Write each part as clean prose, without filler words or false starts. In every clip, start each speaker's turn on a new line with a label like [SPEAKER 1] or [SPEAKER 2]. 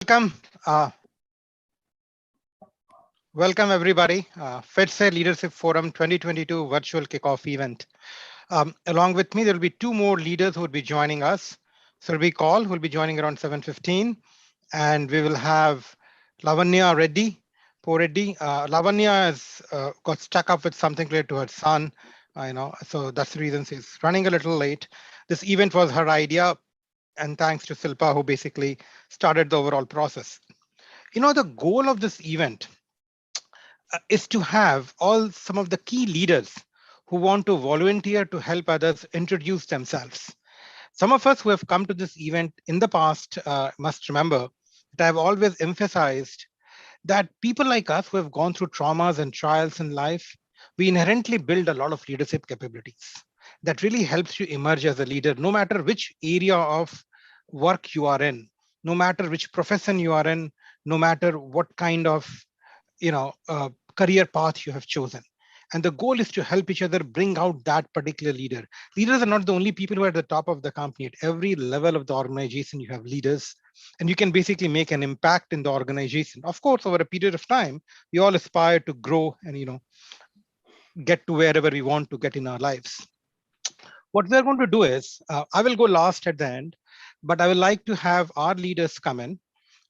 [SPEAKER 1] Welcome, welcome everybody. PhirSe Leadership Forum 2022 virtual kickoff event. Along with me, there will be two more leaders who will be joining us. Surabhi Kaul, who will be joining around 7:15, and we will have Lavanya Reddy. Poor Reddy. Lavanya has got stuck up with something related to her son. So that's the reason she's running a little late. This event was her idea, and thanks to Silpa, who basically started the overall process. The goal of this event is to have all some of the key leaders who want to volunteer to help others introduce themselves. Some of us who have come to this event in the past must remember that I've always emphasized that people like us who have gone through traumas and trials in life, we inherently build a lot of leadership capabilities that really helps you emerge as a leader, no matter which area of work you are in, no matter which profession you are in, no matter what kind of career path you have chosen. And the goal is to help each other bring out that particular leader. Leaders are not the only people who are at the top of the company. At every level of the organization, you have leaders, and you can basically make an impact in the organization. Of course, over a period of time, we all aspire to grow and get to wherever we want to get in our lives. What we're going to do is, I will go last at the end, but I would like to have our leaders come in,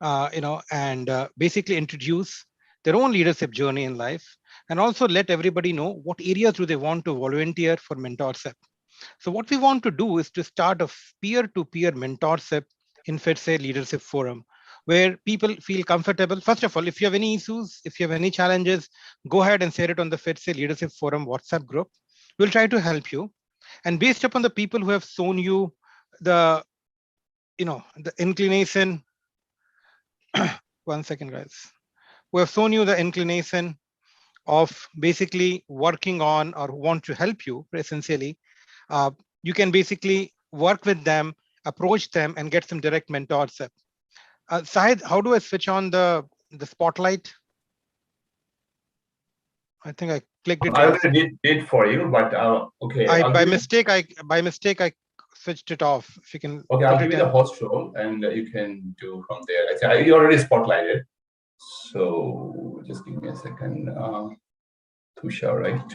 [SPEAKER 1] and basically introduce their own leadership journey in life, and also let everybody know what areas do they want to volunteer for mentorship. So what we want to do is to start a peer-to-peer mentorship in PhirSe Leadership Forum, where people feel comfortable. First of all, if you have any issues, if you have any challenges, go ahead and share it on the PhirSe Leadership Forum WhatsApp group. We'll try to help you. And based upon the people who have shown you the, the inclination, one second, guys, who have shown you the inclination of basically working on or who want to help you, essentially, you can basically work with them, approach them, and get some direct mentorship. Sahid, how do I switch on the spotlight? I think I clicked it.
[SPEAKER 2] I already did for you, but okay.
[SPEAKER 1] By mistake I switched it off. If you can.
[SPEAKER 2] Okay, I'll give you the host role, and you can do from there. You already spotlighted, so just give me a second. Tusha, right?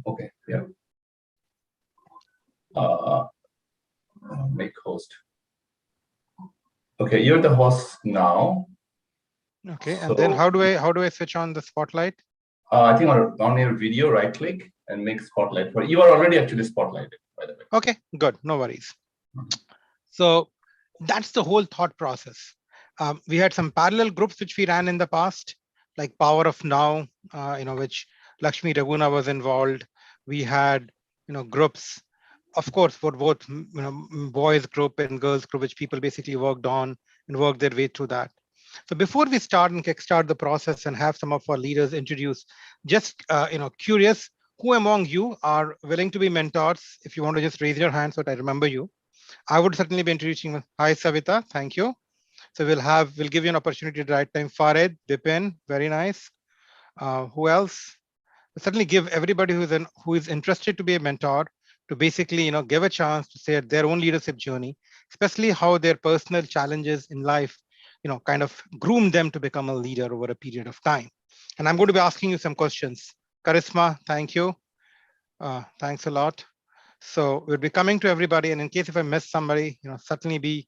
[SPEAKER 2] Okay, yeah. Make host. Okay, you're the host now.
[SPEAKER 1] Okay, so, and then how do I switch on the spotlight?
[SPEAKER 2] I think on your video, right click and make spotlight for you. Are already actually spotlighted, by the way.
[SPEAKER 1] Okay, good, no worries. So that's the whole thought process. We had some parallel groups which we ran in the past, like Power of Now, which Lakshmi Raguna was involved. We had groups, of course, for both boys group and girls group, which people basically worked on and worked their way through that. So before we start and kickstart the process and have some of our leaders introduce, just curious, who among you are willing to be mentors? If you want to just raise your hand so that I remember you. I would certainly be introducing. Hi, Savita. Thank you. So we'll give you an opportunity to write time. Farid, Bipin, very nice. Who else? We'll certainly give everybody who is interested to be a mentor to basically give a chance to share their own leadership journey, especially how their personal challenges in life kind of groom them to become a leader over a period of time. And I'm going to be asking you some questions. Charisma, thank you. Thanks a lot. So we'll be coming to everybody, and in case if I miss somebody, certainly be,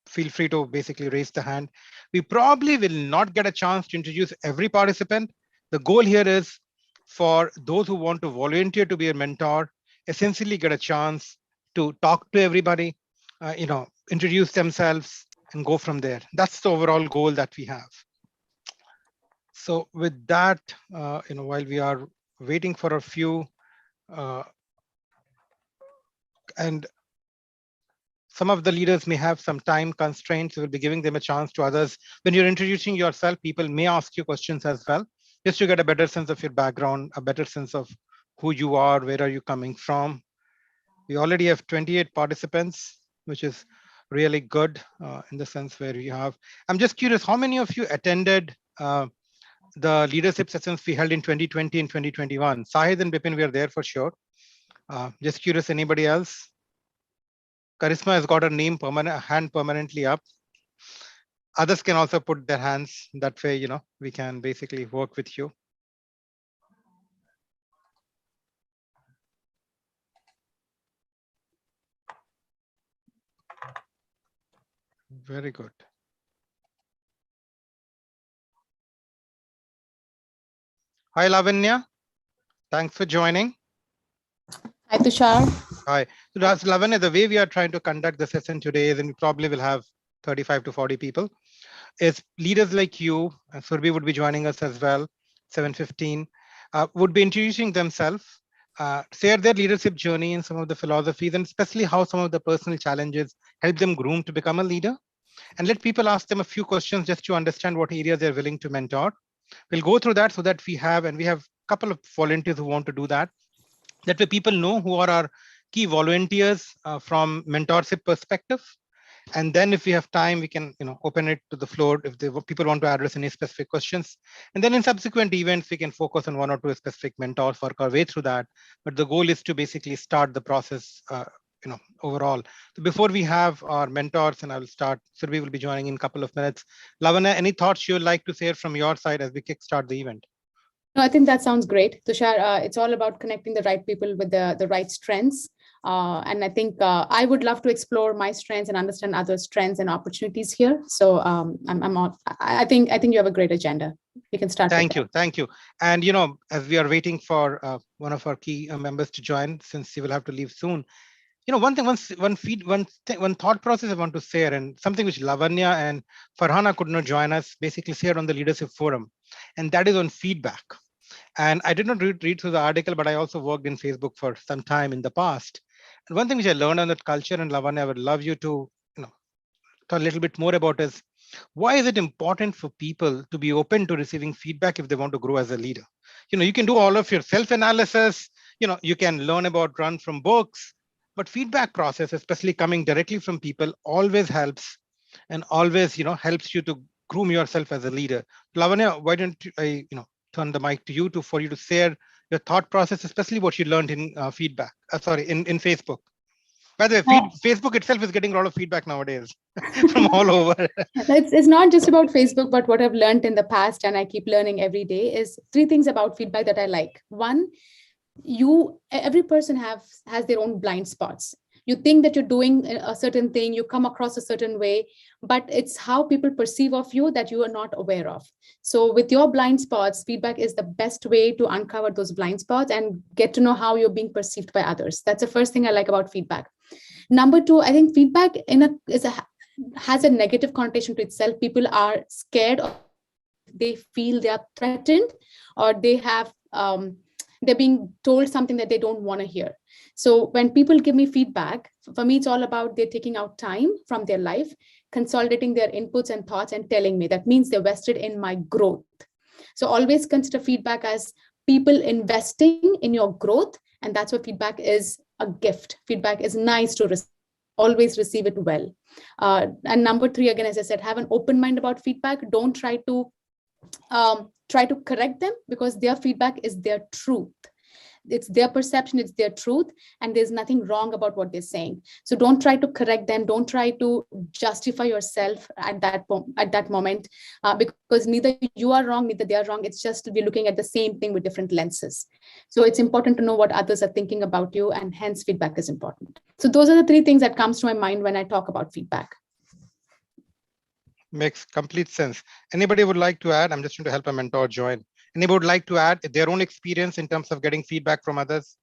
[SPEAKER 1] feel free to basically raise the hand. We probably will not get a chance to introduce every participant. The goal here is for those who want to volunteer to be a mentor, essentially get a chance to talk to everybody, introduce themselves and go from there. That's the overall goal that we have. So with that, while we are waiting for a few, and some of the leaders may have some time constraints, so we'll be giving them a chance to others. When you're introducing yourself, people may ask you questions as well, just to get a better sense of your background, a better sense of who you are, where are you coming from. We already have 28 participants, which is really good in the sense where we have. I'm just curious, how many of you attended the leadership sessions we held in 2020 and 2021? Sahid and Bipin, we are there for sure. Just curious, anybody else? Charisma has got her name hand permanently up. Others can also put their hands. That way, we can basically work with you. Very good. Hi, Lavanya. Thanks for joining.
[SPEAKER 3] Hi, Tushar.
[SPEAKER 1] Hi. So that's Lavanya. The way we are trying to conduct the session today is, and we probably will have 35 to 40 people, is leaders like you, and Surbi would be joining us as well, 7:15, would be introducing themselves, share their leadership journey and some of the philosophies, and especially how some of the personal challenges help them groom to become a leader. And let people ask them a few questions just to understand what areas they're willing to mentor. We'll go through that so that we have a couple of volunteers who want to do that. That way people know who are our key volunteers from mentorship perspective. And then if we have time, we can open it to the floor if people want to address any specific questions. And then in subsequent events, we can focus on one or two specific mentors, work our way through that. But the goal is to basically start the process overall. So before we have our mentors, and I will start, Surbi will be joining in a couple of minutes. Lavanya, any thoughts you would like to share from your side as we kickstart the event?
[SPEAKER 3] No, I think that sounds great, Tushar. It's all about connecting the right people with the right strengths. And I think I would love to explore my strengths and understand other strengths and opportunities here. So I think you have a great agenda. We can start.
[SPEAKER 1] Thank you. And as we are waiting for one of our key members to join, since he will have to leave soon, one thought process I want to share, and something which Lavanya and Farhana could not join us, basically share on the leadership forum, and that is on feedback. And I did not read through the article, but I also worked in Facebook for some time in the past. And one thing which I learned on that culture, and Lavanya, I would love you to talk a little bit more about, is why is it important for people to be open to receiving feedback if they want to grow as a leader? You can do all of your self-analysis, you can learn about run from books, but feedback process, especially coming directly from people, always helps and always helps you to groom yourself as a leader. Lavanya, why don't I turn the mic to you for you to share your thought process, especially what you learned in feedback, in Facebook. By the way, Facebook itself is getting a lot of feedback nowadays from all over.
[SPEAKER 3] It's not just about Facebook, but what I've learned in the past, and I keep learning every day, is three things about feedback that I like. One, every person has their own blind spots. You think that you're doing a certain thing, you come across a certain way, but it's how people perceive of you that you are not aware of. So with your blind spots, feedback is the best way to uncover those blind spots and get to know how you're being perceived by others. That's the first thing I like about feedback. Number two, I think feedback has a negative connotation to itself. People are scared, or they feel they are threatened, or they're being told something that they don't want to hear. So when people give me feedback, for me, it's all about they're taking out time from their life, consolidating their inputs and thoughts and telling me. That means they're vested in my growth. So always consider feedback as people investing in your growth. And that's what feedback is, a gift. Feedback is nice to receive. Always receive it well. And number three, again, as I said, have an open mind about feedback. Don't try to correct them, because their feedback is their truth. It's their perception, it's their truth, and there's nothing wrong about what they're saying. So don't try to correct them. Don't try to justify yourself at that moment, because neither you are wrong, neither they are wrong. It's just we're looking at the same thing with different lenses. So it's important to know what others are thinking about you, and hence feedback is important. So those are the three things that comes to my mind when I talk about feedback.
[SPEAKER 1] Makes complete sense. Anybody would like to add? I'm just trying to help a mentor join. Anybody would like to add their own experience in terms of getting feedback from others?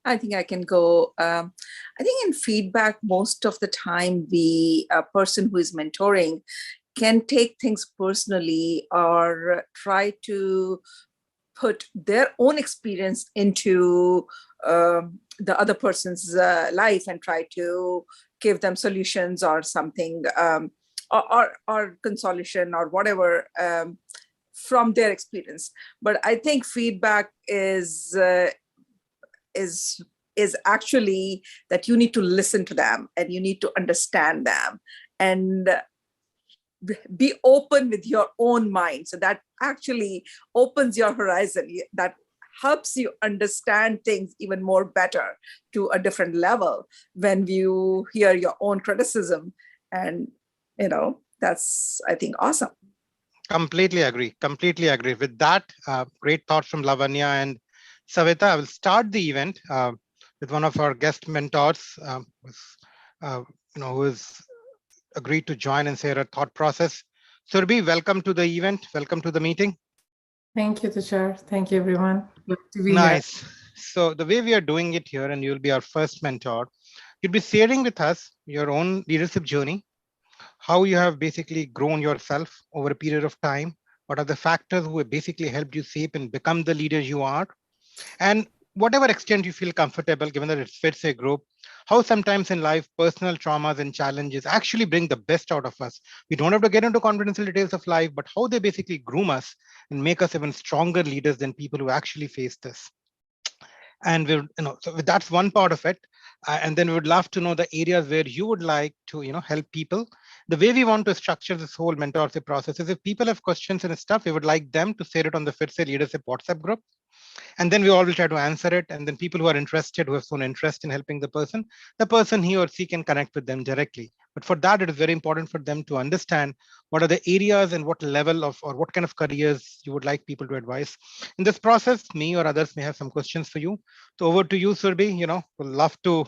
[SPEAKER 4] I think I can go. I think in feedback, most of the time, a person who is mentoring can take things personally or try to put their own experience into the other person's life and try to give them solutions or something, or consolation or whatever from their experience. But I think feedback is actually that you need to listen to them and you need to understand them and be open with your own mind. So that actually opens your horizon. That helps you understand things even more better to a different level when you hear your own criticism. And, that's, I think, awesome.
[SPEAKER 1] Completely agree. Completely agree. With that, great thoughts from Lavanya and Savita. I will start the event with one of our guest mentors, who has agreed to join and share a thought process. Surbi, welcome to the event. Welcome to the meeting.
[SPEAKER 5] Thank you, Tushar. Thank you, everyone. Good to be here.
[SPEAKER 1] Nice. So the way we are doing it here, and you'll be our first mentor, you'll be sharing with us your own leadership journey, how you have basically grown yourself over a period of time, what are the factors who have basically helped you shape and become the leader you are, and whatever extent you feel comfortable, given that it fits a group, how sometimes in life, personal traumas and challenges actually bring the best out of us. We don't have to get into confidential details of life, but how they basically groom us and make us even stronger leaders than people who actually face this. And so that's one part of it. And then we would love to know the areas where you would like to, help people. The way we want to structure this whole mentorship process is if people have questions and stuff, we would like them to share it on the PhirSe Leadership WhatsApp group. And then we all will try to answer it. And then people who are interested, who have shown interest in helping the person, he or she can connect with them directly. But for that, it is very important for them to understand what are the areas and what level of, or what kind of careers you would like people to advise. In this process, me or others may have some questions for you. So over to you, Surbi. We'll love to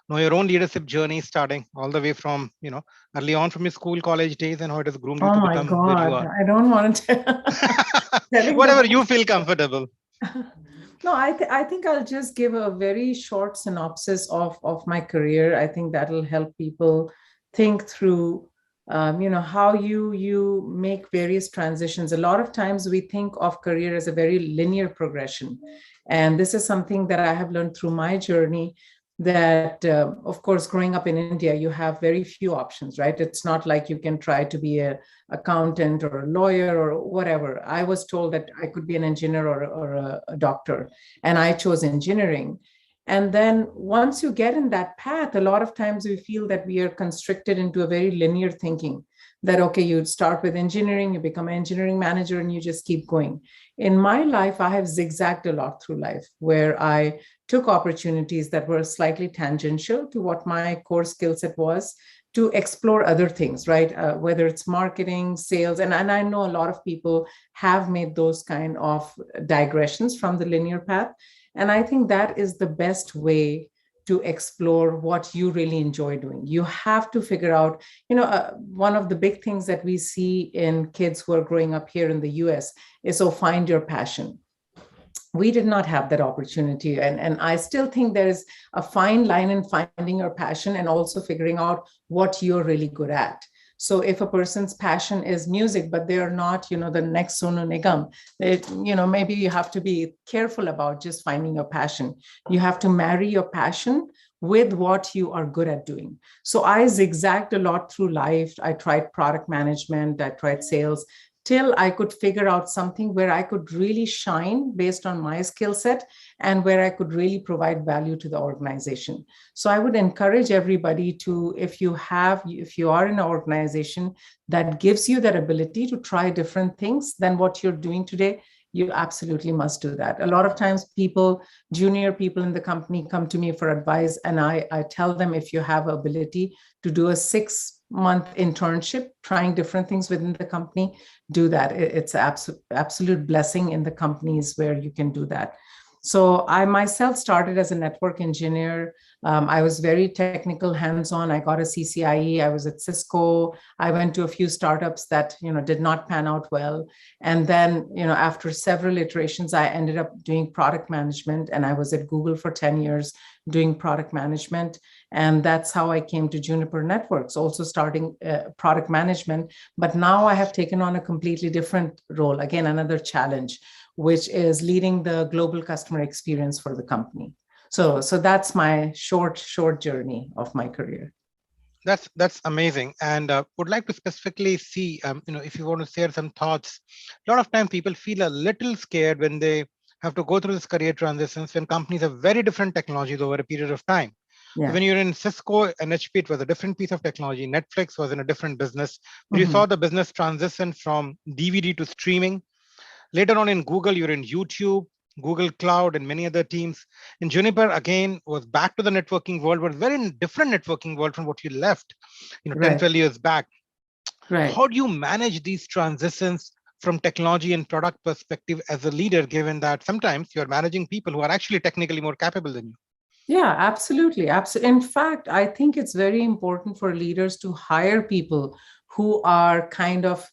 [SPEAKER 1] know your own leadership journey, starting all the way from, early on from your school, college days, and how it has groomed you
[SPEAKER 5] Oh
[SPEAKER 1] to
[SPEAKER 5] my
[SPEAKER 1] become where you
[SPEAKER 5] God,
[SPEAKER 1] are.
[SPEAKER 5] I don't want to.
[SPEAKER 1] Whatever you feel comfortable.
[SPEAKER 5] No, I think I'll just give a very short synopsis of my career. I think that'll help people think through, how you make various transitions. A lot of times we think of career as a very linear progression. And this is something that I have learned through my journey, that, of course, growing up in India, you have very few options, right? It's not like you can try to be an accountant or a lawyer or whatever. I was told that I could be an engineer or a doctor, and I chose engineering. And then once you get in that path, a lot of times we feel that we are constricted into a very linear thinking, that, okay, you start with engineering, you become an engineering manager, and you just keep going. In my life, I have zigzagged a lot through life, where I took opportunities that were slightly tangential to what my core skill set was, to explore other things, right? Whether it's marketing, sales, and I know a lot of people have made those kind of digressions from the linear path. And I think that is the best way to explore what you really enjoy doing. You have to figure out, one of the big things that we see in kids who are growing up here in the US is, find your passion. We did not have that opportunity. And I still think there is a fine line in finding your passion and also figuring out what you're really good at. So if a person's passion is music, but they are not, the next Sonu Nigam, maybe you have to be careful about just finding your passion. You have to marry your passion with what you are good at doing. So I zigzagged a lot through life. I tried product management, I tried sales, till I could figure out something where I could really shine based on my skill set and where I could really provide value to the organization. So I would encourage everybody to, if you are in an organization that gives you that ability to try different things than what you're doing today, you absolutely must do that. A lot of times junior people in the company come to me for advice, and I tell them, if you have ability to do a 6-month internship, trying different things within the company, do that. It's an absolute blessing in the companies where you can do that. So I myself started as a network engineer. I was very technical, hands-on. I got a CCIE. I was at Cisco. I went to a few startups that, did not pan out well. And then, after several iterations, I ended up doing product management, and I was at Google for 10 years doing product management. And that's how I came to Juniper Networks, also starting product management. But now I have taken on a completely different role. Again, another challenge, which is leading the global customer experience for the company. So that's my short journey of my career.
[SPEAKER 1] That's amazing, and would like to specifically see, if you want to share some thoughts. A lot of time people feel a little scared when they have to go through this career transitions, when companies have very different technologies over a period of time. Yeah. So when you're in Cisco and HP, it was a different piece of technology. Netflix was in a different business. But you saw the business transition from DVD to streaming. Later on in Google, you're in YouTube. Google Cloud, and many other teams. And Juniper, again, was back to the networking world, but very different networking world from what you left, 10,
[SPEAKER 5] Right.
[SPEAKER 1] 12 years back.
[SPEAKER 5] Right.
[SPEAKER 1] How do you manage these transitions from technology and product perspective as a leader, given that sometimes you're managing people who are actually technically more capable than you?
[SPEAKER 5] Yeah, absolutely. In fact, I think it's very important for leaders to hire people who are kind of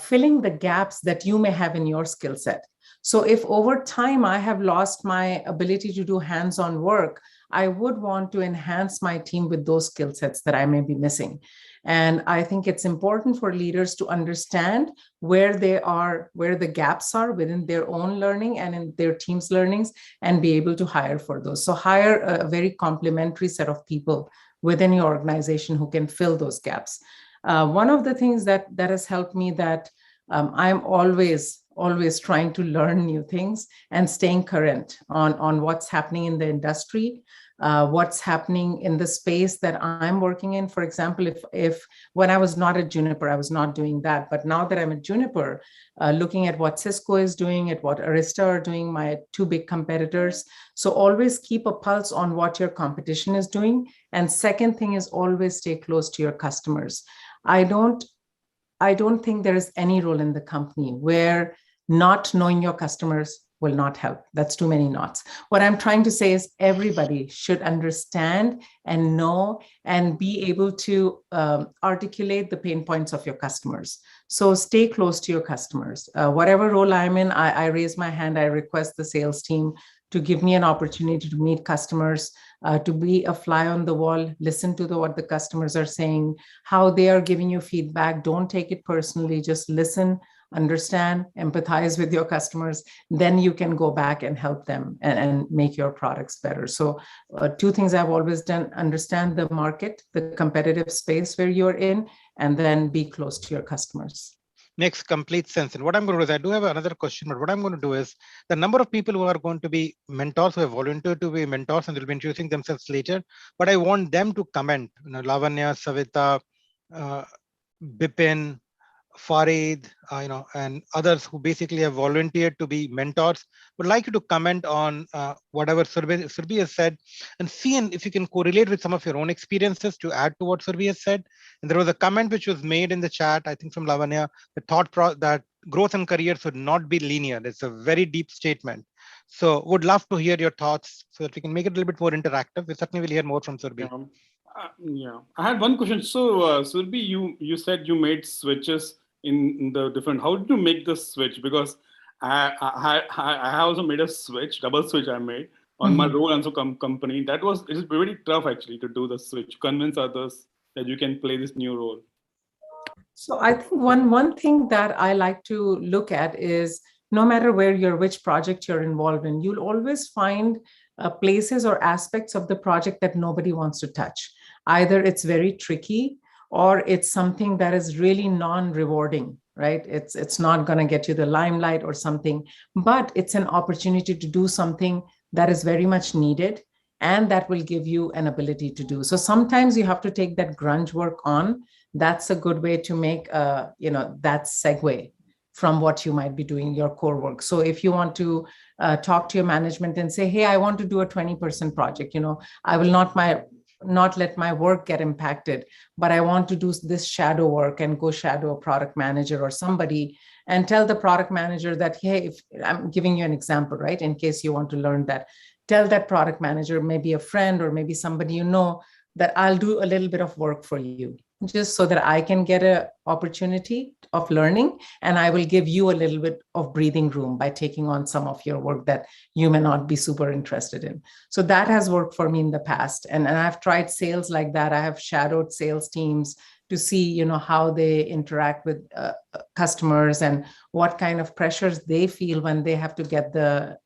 [SPEAKER 5] filling the gaps that you may have in your skill set. So if over time I have lost my ability to do hands-on work, I would want to enhance my team with those skill sets that I may be missing. And I think it's important for leaders to understand where they are, where the gaps are within their own learning and in their team's learnings, and be able to hire for those. So hire a very complementary set of people within your organization who can fill those gaps. One of the things that has helped me that I'm always trying to learn new things and staying current on what's happening in the industry, what's happening in the space that I'm working in. For example, if when I was not at Juniper, I was not doing that. But now that I'm at Juniper, looking at what Cisco is doing, at what Arista are doing, my two big competitors. So always keep a pulse on what your competition is doing. And second thing is always stay close to your customers. I don't think there is any role in the company where not knowing your customers will not help. That's too many knots. What I'm trying to say is everybody should understand and know and be able to articulate the pain points of your customers. So stay close to your customers. Whatever role I'm in, I raise my hand, I request the sales team to give me an opportunity to meet customers, to be a fly on the wall, listen to what the customers are saying, how they are giving you feedback. Don't take it personally, just listen, understand, empathize with your customers. Then you can go back and help them and make your products better. So two things I've always done: understand the market, the competitive space where you're in, and then be close to your customers.
[SPEAKER 1] Makes complete sense. And what I'm going to do is, I do have another question, but what I'm going to do is the number of people who are going to be mentors, who have volunteered to be mentors, and they'll be introducing themselves later, but I want them to comment, Lavanya, Savita, Bipin, Farid, and others who basically have volunteered to be mentors, would like you to comment on whatever Surbhi has said, and see if you can correlate with some of your own experiences to add to what Surbhi has said. And there was a comment which was made in the chat, I think from Lavanya, the thought that growth and career should not be linear. It's a very deep statement. So would love to hear your thoughts so that we can make it a little bit more interactive. We certainly will hear more from Surbhi.
[SPEAKER 6] Yeah, I had one question. So Surbhi, you said you made switches in the different. How did you make the switch? Because I also made a switch, double switch I made on my role and so company. It's very tough actually to do the switch, convince others that you can play this new role.
[SPEAKER 5] So I think one thing that I like to look at is, no matter which project you're involved in, you'll always find places or aspects of the project that nobody wants to touch. Either it's very tricky, or it's something that is really non-rewarding, right? It's not going to get you the limelight or something, but it's an opportunity to do something that is very much needed and that will give you an ability to do. So sometimes you have to take that grunge work on. That's a good way to make that segue from what you might be doing, your core work. So if you want to talk to your management and say, hey, I want to do a 20% project, I will not let my work get impacted, but I want to do this shadow work and go shadow a product manager or somebody, and tell the product manager that, hey, if I'm giving you an example, right? In case you want to learn that, tell that product manager, maybe a friend or maybe somebody that I'll do a little bit of work for you, just so that I can get an opportunity of learning, and I will give you a little bit of breathing room by taking on some of your work that you may not be super interested in. So that has worked for me in the past. And I've tried sales like that. I have shadowed sales teams to see, how they interact with customers and what kind of pressures they feel when they have to get the,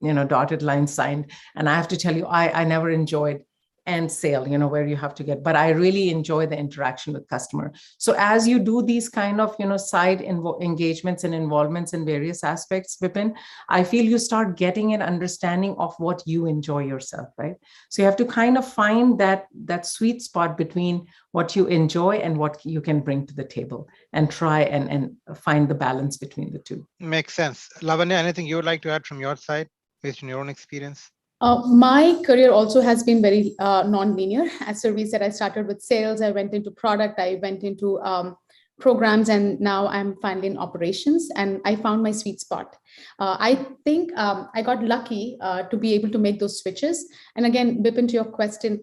[SPEAKER 5] dotted line signed. And I have to tell you, I never enjoyed end sale, where you have to get, but I really enjoy the interaction with customer. So as you do these kind of, side engagements and involvements in various aspects, Vipin, I feel you start getting an understanding of what you enjoy yourself, right? So you have to kind of find that sweet spot between what you enjoy and what you can bring to the table, and try and find the balance between the two.
[SPEAKER 1] Makes sense. Lavanya, anything you would like to add from your side? based on your own experience?
[SPEAKER 3] My career also has been very non-linear. As Survi said, I started with sales, I went into product, I went into programs, and now I'm finally in operations, and I found my sweet spot. I think I got lucky to be able to make those switches. And again, Bipin, to your question,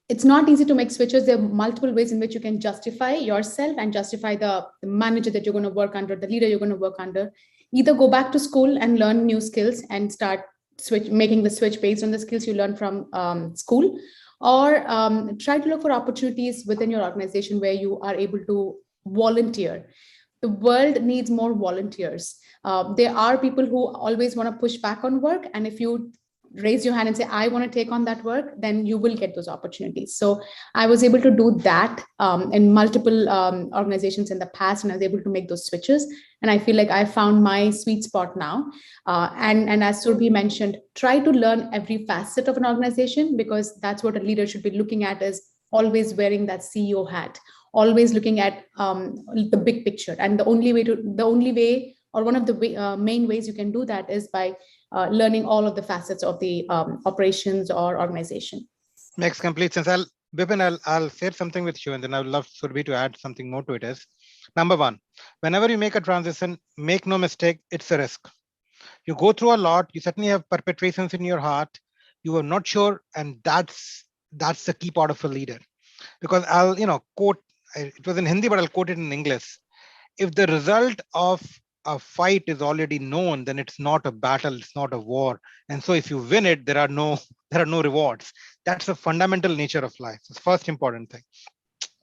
[SPEAKER 3] it's not easy to make switches. There are multiple ways in which you can justify yourself and justify the manager that you're going to work under, the leader you're going to work under. Either go back to school and learn new skills and start making the switch based on the skills you learn from school, or try to look for opportunities within your organization where you are able to volunteer. The world needs more volunteers. There are people who always want to push back on work, and if you raise your hand and say, I want to take on that work, then you will get those opportunities. So I was able to do that in multiple organizations in the past, and I was able to make those switches. And I feel like I found my sweet spot now. And as Surbi mentioned, try to learn every facet of an organization, because that's what a leader should be looking at, is always wearing that CEO hat, always looking at the big picture. And the only way, or one of the main ways you can do that is by learning all of the facets of the operations or organization.
[SPEAKER 1] Makes complete sense. Bipin, I'll share something with you, and then I would love Surbi to add something more to it. Is number one, whenever you make a transition, make no mistake, it's a risk. You go through a lot. You certainly have perpetrations in your heart. You are not sure, and that's the key part of a leader. Because I'll quote. It was in Hindi, but I'll quote it in English. If the result of a fight is already known, then it's not a battle, it's not a war. And so if you win it, there are no rewards. That's the fundamental nature of life. It's the first important thing.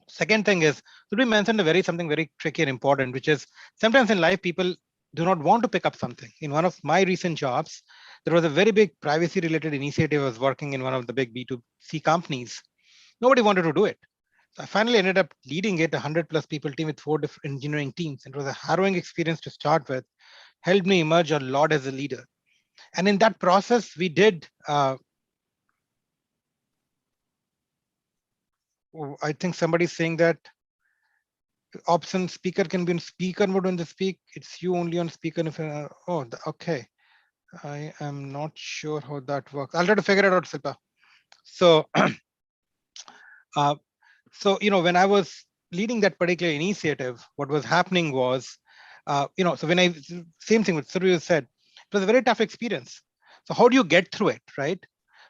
[SPEAKER 1] Second thing is, we mentioned something very tricky and important, which is sometimes in life, people do not want to pick up something. In one of my recent jobs, there was a very big privacy related initiative. I was working in one of the big B2C companies. Nobody wanted to do it. I finally ended up leading it, 100+ people team with 4 different engineering teams. It was a harrowing experience to start with, helped me emerge a lot as a leader. And in that process, we did, I think somebody's saying that option speaker can be in speaker mode when they speak. It's you only on speaker. Okay. I am not sure how that works. I'll try to figure it out, Silpa. So, when I was leading that particular initiative, what was happening was, so when same thing what Surbi said, it was a very tough experience. So how do you get through it, right?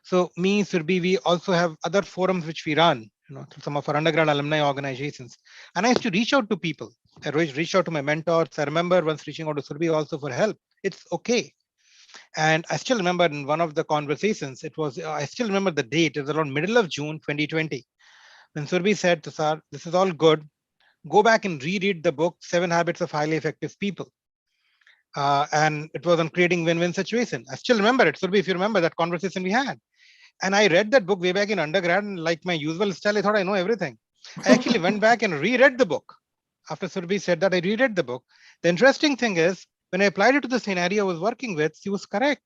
[SPEAKER 1] So me, Surbi, we also have other forums which we run, through some of our undergrad alumni organizations. And I used to reach out to people. I reached out to my mentors. I remember once reaching out to Surbi also for help. It's okay. And I still remember in one of the conversations, I still remember the date. It was around middle of June, 2020. When Surbi said, Tushar, this is all good. Go back and reread the book, 7 Habits of Highly Effective People. And it was on creating win-win situation. I still remember it. Surbi, if you remember that conversation we had. And I read that book way back in undergrad, and like my usual style, I thought I know everything. I actually went back and reread the book. After Surbi said that, I reread the book. The interesting thing is, when I applied it to the scenario I was working with, she was correct.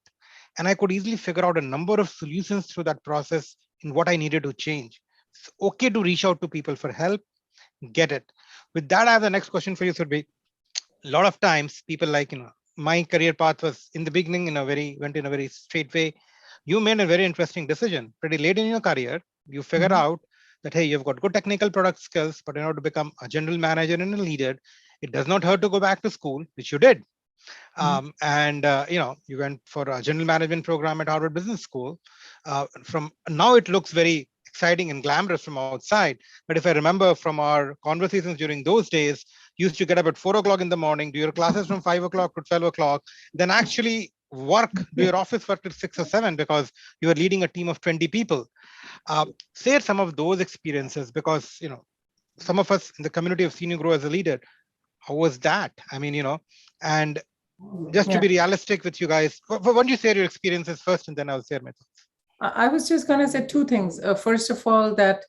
[SPEAKER 1] And I could easily figure out a number of solutions through that process in what I needed to change. It's okay to reach out to people for help. Get it. With that, I have the next question for you, Surbi. A lot of times people my career path was in the beginning went in a very straight way. You made a very interesting decision pretty late in your career. You figure out that, hey, you've got good technical product skills, but in order to become a general manager and a leader, it does not hurt to go back to school, which you did. You went for a general management program at Harvard Business School. From now, it looks very exciting and glamorous from outside. But if I remember from our conversations during those days, you used to get up at 4 o'clock in the morning, do your classes from 5 o'clock to 12 o'clock, then actually do your office work till 6 or 7 because you were leading a team of 20 people. Share some of those experiences, because some of us in the community have seen you grow as a leader. How was that? I mean, and just to be realistic with you guys, why don't you share your experiences first, and then I'll share my thoughts.
[SPEAKER 5] I was just going to say 2 things. First of all, that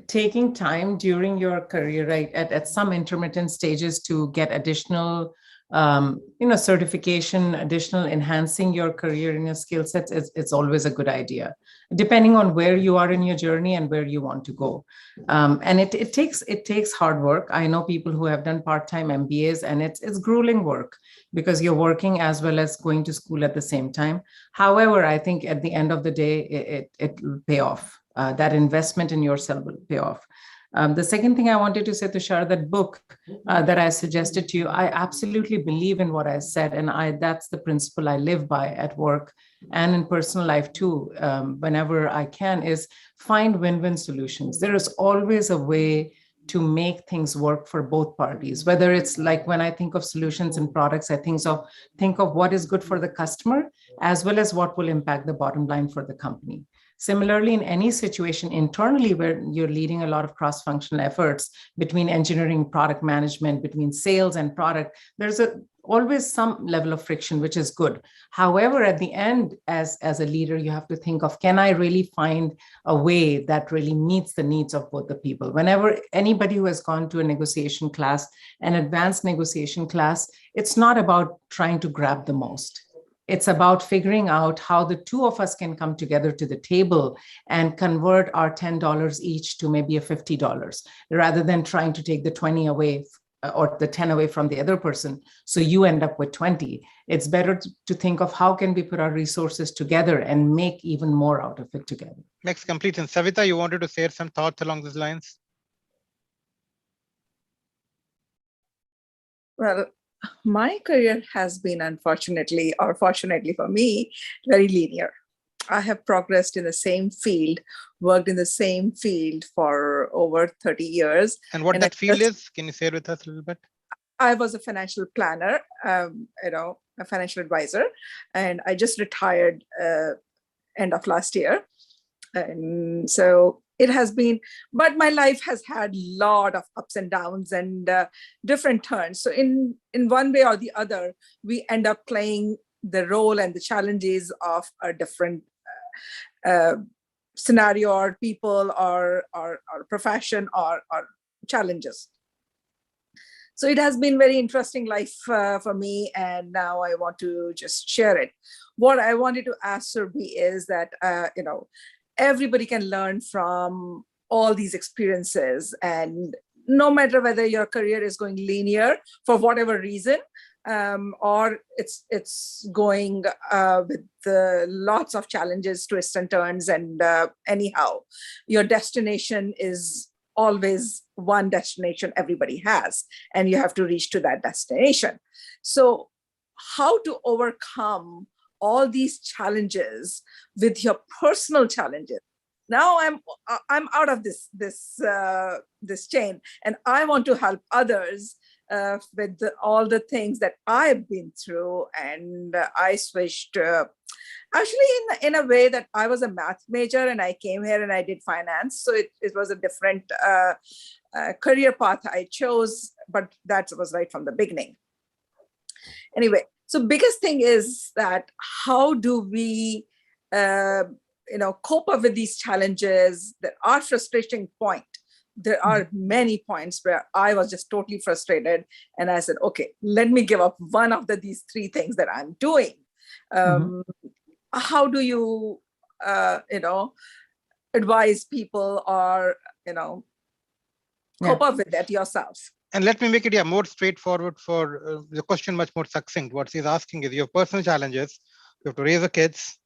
[SPEAKER 5] taking time during your career, right, at some intermittent stages to get additional certification, additional enhancing your career and your skill sets, it's always a good idea, depending on where you are in your journey and where you want to go. And it takes hard work. I know people who have done part-time MBAs, and it's grueling work because you're working as well as going to school at the same time. However, I think at the end of the day, it will pay off. That investment in yourself will pay off. The second thing I wanted to say, Tushar, that book that I suggested to you, I absolutely believe in what I said. And that's the principle I live by at work and in personal life too, whenever I can, is find win-win solutions. There is always a way to make things work for both parties. Whether it's like when I think of solutions and products, I think of what is good for the customer as well as what will impact the bottom line for the company. Similarly, in any situation internally where you're leading a lot of cross-functional efforts between engineering, product management, between sales and product, there's always some level of friction, which is good. However, at the end, as a leader, you have to think of, can I really find a way that really meets the needs of both the people? Whenever anybody who has gone to a negotiation class, an advanced negotiation class, it's not about trying to grab the most. It's about figuring out how the two of us can come together to the table and convert our $10 each to maybe a $50, rather than trying to take the 20 away or the 10 away from the other person. So you end up with 20. It's better to think of how can we put our resources together and make even more out of it together.
[SPEAKER 1] Makes complete sense. Savita, you wanted to share some thoughts along these lines?
[SPEAKER 4] Well, my career has been, unfortunately, or fortunately for me, very linear. I have progressed in the same field, worked in the same field for over 30 years.
[SPEAKER 1] And what that field is, can you share with us a little bit?
[SPEAKER 4] I was a financial planner, a financial advisor, and I just retired end of last year. And so it has been, but my life has had a lot of ups and downs and different turns. So in one way or the other, we end up playing the role and the challenges of a different scenario or people or profession or challenges. So it has been very interesting life for me, and now I want to just share it. What I wanted to ask Surbhi is that, everybody can learn from all these experiences, and no matter whether your career is going linear for whatever reason, or it's going with lots of challenges, twists and turns, and anyhow, your destination is always one destination everybody has, and you have to reach to that destination. So how to overcome all these challenges with your personal challenges? Now I'm out of this chain, and I want to help others with all the things that I've been through. And I switched actually in a way that I was a math major and I came here and I did finance. So it was a different career path I chose, but that was right from the beginning. Anyway, so biggest thing is that how do we cope up with these challenges? There are frustrating points. There are many points where I was just totally frustrated, and I said, okay, let me give up one of these three things that I'm doing. How do you advise people or cope up with that yourself?
[SPEAKER 1] And let me make it more straightforward for the question, much more succinct. What she's asking is your personal challenges. You have to raise the kids,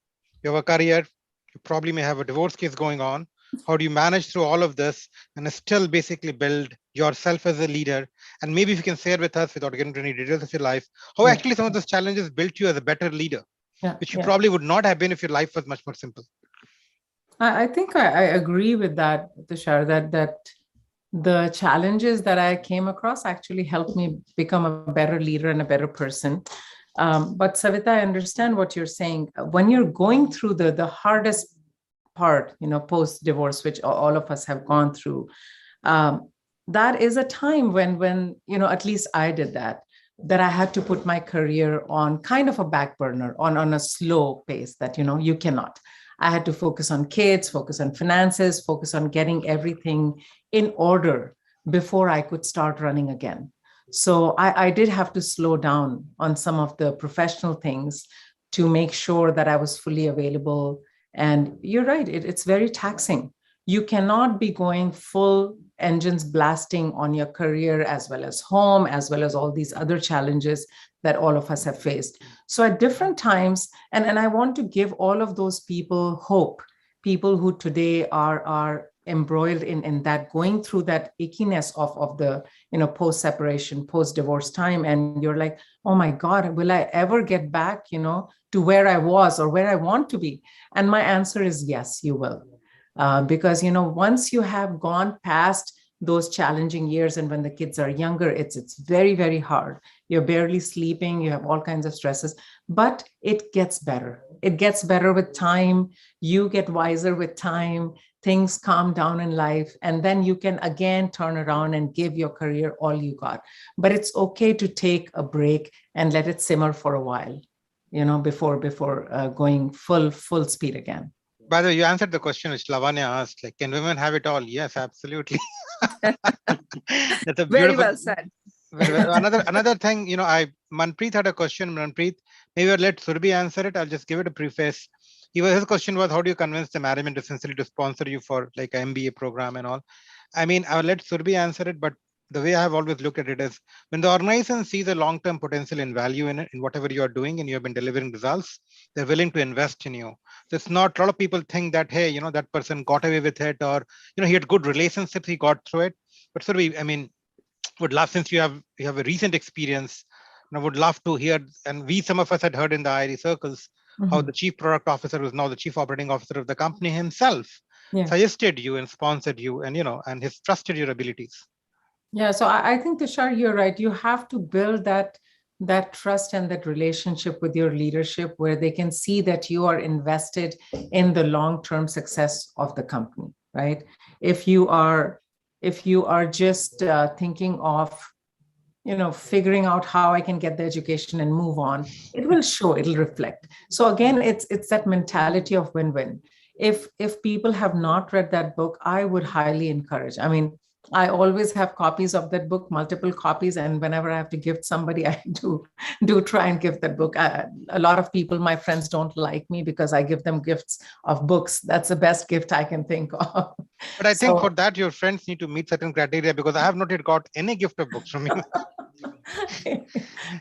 [SPEAKER 1] you have a career, you probably may have a divorce case going on. How do you manage through all of this and still basically build yourself as a leader? And maybe if you can share with us, without getting into any details of your life, how actually some of those challenges built you as a better leader, which you probably would not have been if your life was much more simple.
[SPEAKER 5] I think I agree with that, Tushar, that the challenges that I came across actually helped me become a better leader and a better person. But Savita, I understand what you're saying. When you're going through the hardest part, post-divorce, which all of us have gone through, that is a time when at least I did that I had to put my career on kind of a back burner, on a slow pace that, you cannot. I had to focus on kids, focus on finances, focus on getting everything in order before I could start running again. So I did have to slow down on some of the professional things to make sure that I was fully available. And you're right, it's very taxing. You cannot be going full engines blasting on your career as well as home, as well as all these other challenges that all of us have faced. So at different times, and I want to give all of those people hope, people who today are embroiled in that, going through that ickiness of the post-separation, post-divorce time, and you're like, oh my God, will I ever get back to where I was or where I want to be? And my answer is yes, you will. Because once you have gone past those challenging years, and when the kids are younger, it's very, very hard. You're barely sleeping, you have all kinds of stresses, but it gets better. It gets better with time. You get wiser with time. Things calm down in life, and then you can again turn around and give your career all you got. But it's okay to take a break and let it simmer for a while, before going full speed again.
[SPEAKER 1] By the way, you answered the question which Lavanya asked, like, can women have it all? Yes, absolutely. That's a
[SPEAKER 4] Very
[SPEAKER 1] beautiful.
[SPEAKER 4] well said.
[SPEAKER 1] Another thing, Manpreet had a question. Manpreet, maybe I'll let Surbhi answer it. I'll just give it a preface. His question was, how do you convince the management essentially to sponsor you for like an MBA program and all? I mean, I'll let Surbhi answer it, but the way I have always looked at it is, when the organization sees a long-term potential and value in it, in whatever you are doing, and you have been delivering results, they're willing to invest in you. So it's not, a lot of people think that, hey, that person got away with it, or, he had good relationships, he got through it. But Surbhi, I mean, would love, since you have a recent experience, and I would love to hear, and some of us had heard in the IRE circles, how the chief product officer, who is now the chief operating officer of the company himself, suggested you and sponsored you, and and has trusted your abilities.
[SPEAKER 5] Yeah, so I think, Tushar, you're right. You have to build that trust and that relationship with your leadership, where they can see that you are invested in the long-term success of the company, right? If you are just thinking of figuring out how I can get the education and move on, it will show, it'll reflect. So again, it's that mentality of win-win. If people have not read that book, I would highly encourage. I mean, I always have copies of that book, multiple copies, and whenever I have to gift somebody, I do try and give that book. A lot of people, my friends, don't like me because I give them gifts of books. That's the best gift I can think of.
[SPEAKER 1] But I think for that, your friends need to meet certain criteria, because I have not yet got any gift of books from you.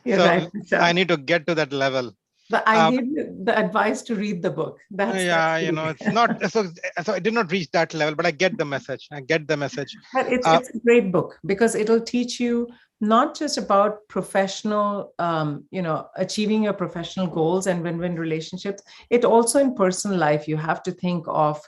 [SPEAKER 5] You're right,
[SPEAKER 1] I need to get to that level.
[SPEAKER 5] But I gave you the advice to read the book. That's
[SPEAKER 1] it's not so I did not reach that level, but I get the message.
[SPEAKER 5] But it's a great book, because it'll teach you not just about professional, achieving your professional goals and win-win relationships. It also, in personal life, you have to think of,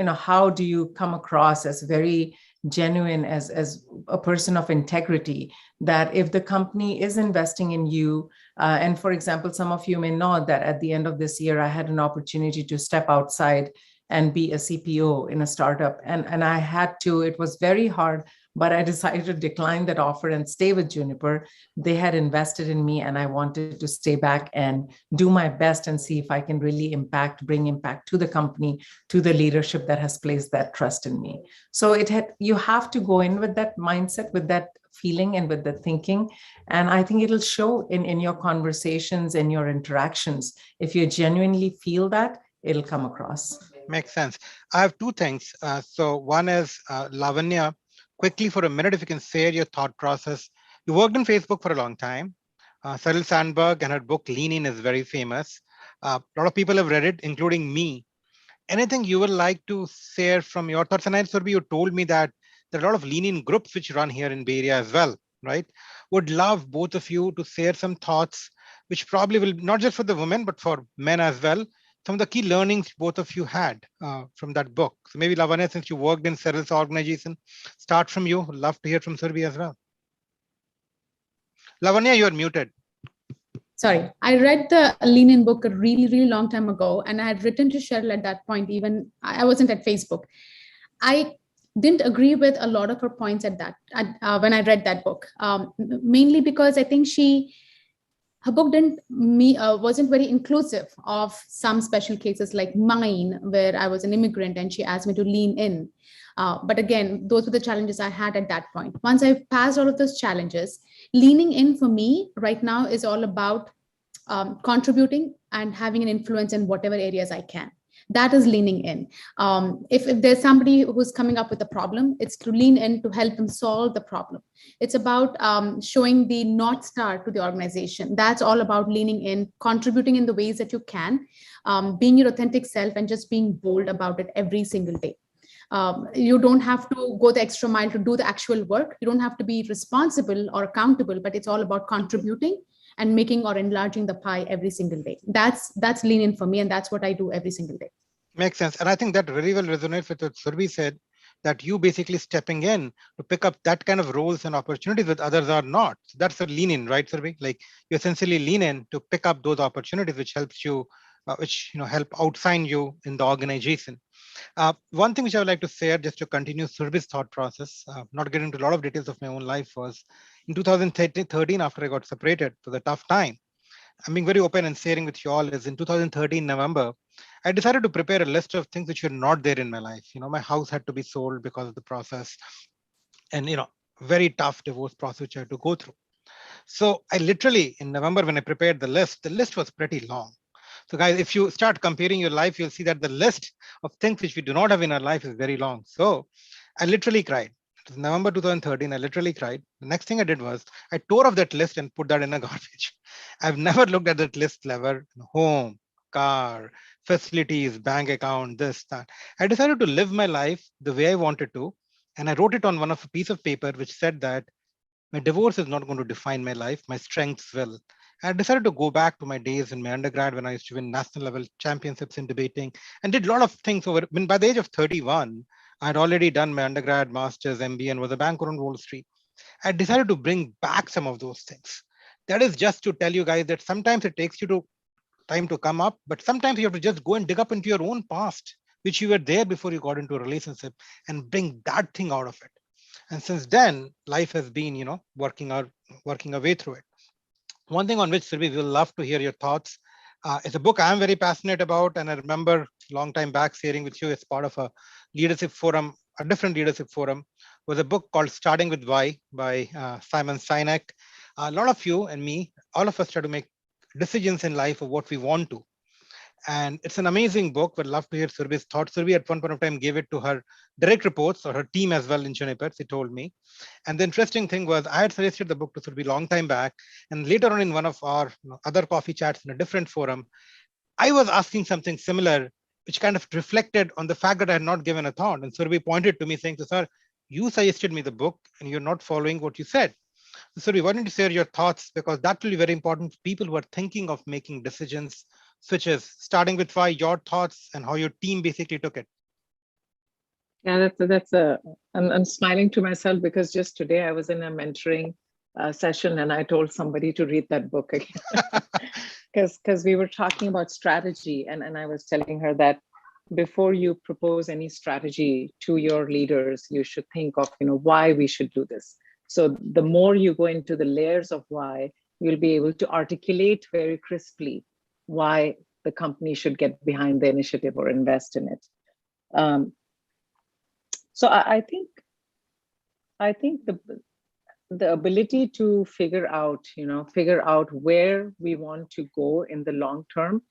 [SPEAKER 5] how do you come across as very genuine, as a person of integrity, that if the company is investing in you, and for example, some of you may know that at the end of this year, I had an opportunity to step outside and be a CPO in a startup. And I had to, it was very hard, but I decided to decline that offer and stay with Juniper. They had invested in me, and I wanted to stay back and do my best and see if I can really bring impact to the company, to the leadership that has placed that trust in me. So you have to go in with that mindset, with that feeling, and with the thinking. And I think it'll show in your conversations and your interactions. If you genuinely feel that, it'll come across.
[SPEAKER 1] Makes sense. I have two things. So one is, Lavanya, quickly for a minute, if you can share your thought process. You worked in Facebook for a long time. Sheryl Sandberg and her book Lean In is very famous. A lot of people have read it, including me. Anything you would like to share from your thoughts? And I, Surbhi, you told me that there are a lot of Lean In groups which run here in Bay Area as well, right? Would love both of you to share some thoughts, which probably will, not just for the women, but for men as well, some of the key learnings both of you had from that book. So maybe Lavanya, since you worked in Sheryl's organization, start from you. Love to hear from Surbhi as well. Lavanya, you're muted.
[SPEAKER 3] Sorry, I read the Lean In book a really, really long time ago, and I had written to Sheryl at that point. Even I wasn't at Facebook. I didn't agree with a lot of her points at that when I read that book, mainly because I think her book wasn't very inclusive of some special cases like mine, where I was an immigrant and she asked me to lean in. But again, those were the challenges I had at that point. Once I passed all of those challenges, leaning in for me right now is all about contributing and having an influence in whatever areas I can. That is leaning in. If there's somebody who's coming up with a problem, it's to lean in to help them solve the problem. It's about showing the North Star to the organization. That's all about leaning in, contributing in the ways that you can, being your authentic self, and just being bold about it every single day. You don't have to go the extra mile to do the actual work. You don't have to be responsible or accountable, but it's all about contributing and making or enlarging the pie every single day. That's lean in for me, and that's what I do every single day.
[SPEAKER 1] Makes sense. And I think that very well resonates with what Surbhi said, that you basically stepping in to pick up that kind of roles and opportunities that others are not. So that's a lean in, right, Surbhi? Like you essentially lean in to pick up those opportunities which helps you, which help outshine you in the organization. One thing which I would like to share, just to continue Surbhi's thought process, not get into a lot of details of my own life, was in 2013, after I got separated, it was a tough time. I'm being very open and sharing with you all is in 2013 November, I decided to prepare a list of things which were not there in my life. My house had to be sold because of the process, and very tough divorce process which I had to go through. So I literally, in November, when I prepared the list was pretty long. So guys, if you start comparing your life, you'll see that the list of things which we do not have in our life is very long. So I literally cried. It was November 2013, I literally cried. The next thing I did was I tore off that list and put that in a garbage. I've never looked at that list ever. Home, car, facilities, bank account, this, that. I decided to live my life the way I wanted to. And I wrote it on a piece of paper which said that my divorce is not going to define my life, my strengths will. I decided to go back to my days in my undergrad when I used to win national level championships in debating and did a lot of things over. When by the age of 31, I had already done my undergrad, master's, MBA, and was a banker on Wall Street. I decided to bring back some of those things. That is just to tell you guys that sometimes it takes you time to come up, but sometimes you have to just go and dig up into your own past, which you were there before you got into a relationship, and bring that thing out of it. And since then, life has been, working our way through it. One thing on which, Surbhi, we'll love to hear your thoughts. It's a book I'm very passionate about, and I remember a long time back sharing with you as part of a leadership forum, a different leadership forum, was a book called Starting with Why by Simon Sinek. A lot of you and me, all of us try to make decisions in life of what we want to. And it's an amazing book. Would love to hear Surbhi's thoughts. Surbhi at one point of time gave it to her direct reports or her team as well in Juniper, she told me. And the interesting thing was I had suggested the book to Surbhi long time back. And later on in one of our other coffee chats in a different forum, I was asking something similar, which kind of reflected on the fact that I had not given a thought. And Surbhi pointed to me saying, so, sir, you suggested me the book and you're not following what you said. So Surbhi, why don't you share your thoughts? Because that will be very important for people who are thinking of making decisions, switches, starting with why, your thoughts and how your team basically took it.
[SPEAKER 7] Yeah, I'm smiling to myself because just today I was in a mentoring session and I told somebody to read that book again because we were talking about strategy and I was telling her that before you propose any strategy to your leaders, you should think of why we should do this. So the more you go into the layers of why, you'll be able to articulate very crisply why the company should get behind the initiative or invest in it. So I think the ability to figure out where we want to go in the long term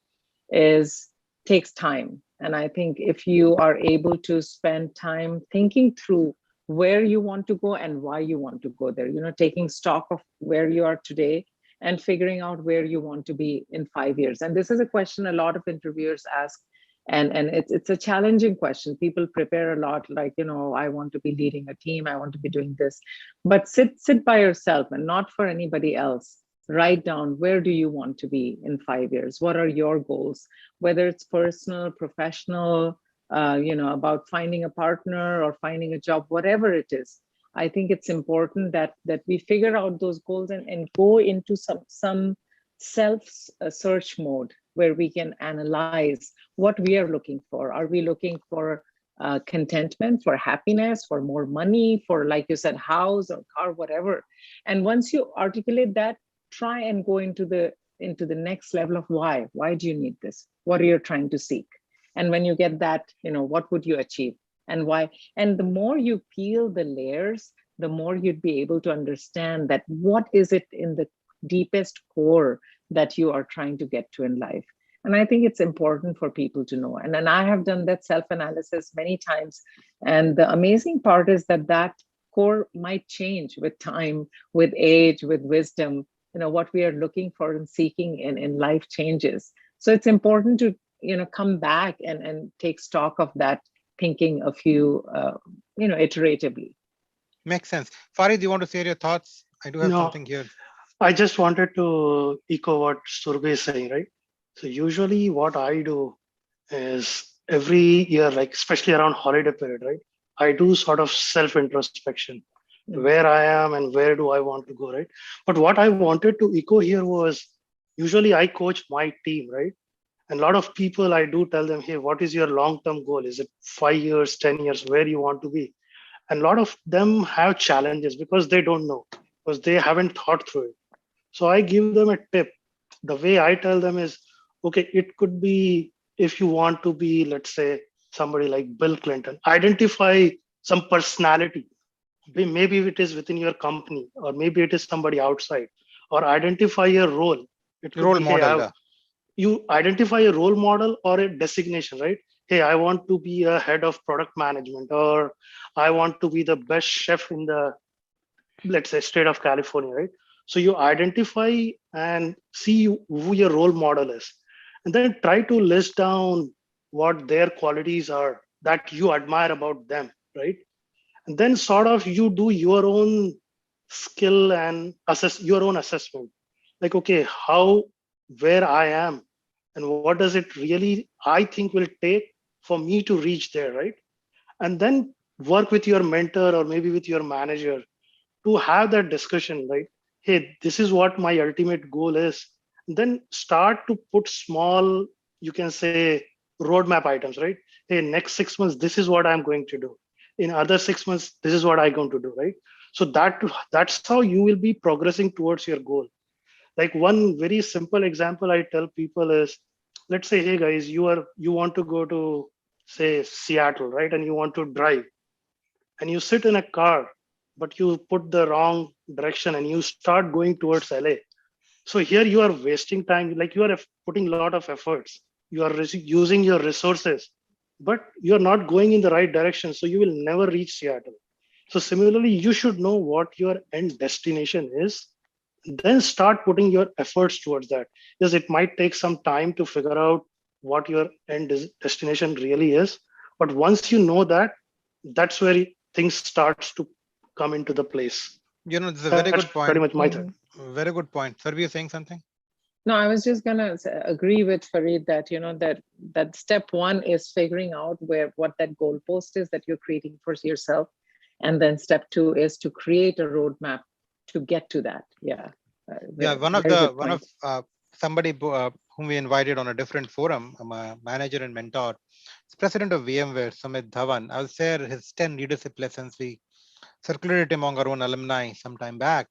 [SPEAKER 7] takes time. And I think if you are able to spend time thinking through where you want to go and why you want to go there, taking stock of where you are today and figuring out where you want to be in 5 years. And this is a question a lot of interviewers ask. And it's a challenging question. People prepare a lot like, I want to be leading a team. I want to be doing this, but sit by yourself and not for anybody else. Write down, where do you want to be in 5 years? What are your goals? Whether it's personal, professional, about finding a partner or finding a job, whatever it is. I think it's important that we figure out those goals and go into some self-search mode where we can analyze what we are looking for. Are we looking for contentment, for happiness, for more money, for, like you said, house or car, whatever? And once you articulate that, try and go into the into the next level of why. Why do you need this? What are you trying to seek? And when you get that, what would you achieve and why? And the more you peel the layers, the more you'd be able to understand that what is it in the deepest core that you are trying to get to in life. And I think it's important for people to know. And then I have done that self-analysis many times. And the amazing part is that core might change with time, with age, with wisdom. What we are looking for and seeking in life changes. So it's important to, come back and take stock of that thinking of you, iteratively.
[SPEAKER 1] Makes sense. Farid, do you want to share your thoughts? I do have something here.
[SPEAKER 8] I just wanted to echo what Surbhi is saying, right? So usually what I do is every year, like especially around holiday period, right? I do sort of self-introspection, where I am and where do I want to go, right? But what I wanted to echo here was usually I coach my team, right? And a lot of people, I do tell them, hey, what is your long-term goal? Is it 5 years, 10 years, where you want to be? And a lot of them have challenges because they don't know, because they haven't thought through it. So I give them a tip. The way I tell them is, okay, it could be if you want to be, let's say, somebody like Bill Clinton, identify some personality. Maybe it is within your company, or maybe it is somebody outside, or identify your role. It could
[SPEAKER 1] Role
[SPEAKER 8] be,
[SPEAKER 1] model.
[SPEAKER 8] hey, you identify a role model or a designation, right? Hey, I want to be a head of product management, or I want to be the best chef in the, let's say, state of California, right? So you identify and see who your role model is, and then try to list down what their qualities are that you admire about them, right? And then sort of you do your own skill and assess your own assessment. Like, okay, where I am and what does it really I think will take for me to reach there, right? And then work with your mentor or maybe with your manager to have that discussion, right? Hey, this is what my ultimate goal is. Then start to put small, you can say, roadmap items, right? Hey, next 6 months, this is what I'm going to do. In other 6 months, this is what I'm going to do, right? So that's how you will be progressing towards your goal. Like one very simple example I tell people is, let's say, hey guys, you want to go to, say, Seattle, right? And you want to drive, and you sit in a car, but you put the wrong direction and you start going towards LA. So here you are wasting time, like you are putting a lot of efforts. You are using your resources, but you're not going in the right direction. So you will never reach Seattle. So similarly, you should know what your end destination is, then start putting your efforts towards that. Because it might take some time to figure out what your destination really is. But once you know that, that's where things starts to come into the place.
[SPEAKER 1] This is a very good point.
[SPEAKER 8] Pretty much my thought.
[SPEAKER 1] Very good point. Sir, you saying something?
[SPEAKER 7] No, I was just gonna agree with Farid that that step one is figuring out what that goalpost is that you're creating for yourself, and then step two is to create a roadmap to get to that. Yeah.
[SPEAKER 1] Somebody whom we invited on a different forum, a manager and mentor, president of VMware, Sumit Dhawan. I'll share his 10 leadership lessons. We circulated among our own alumni some time back.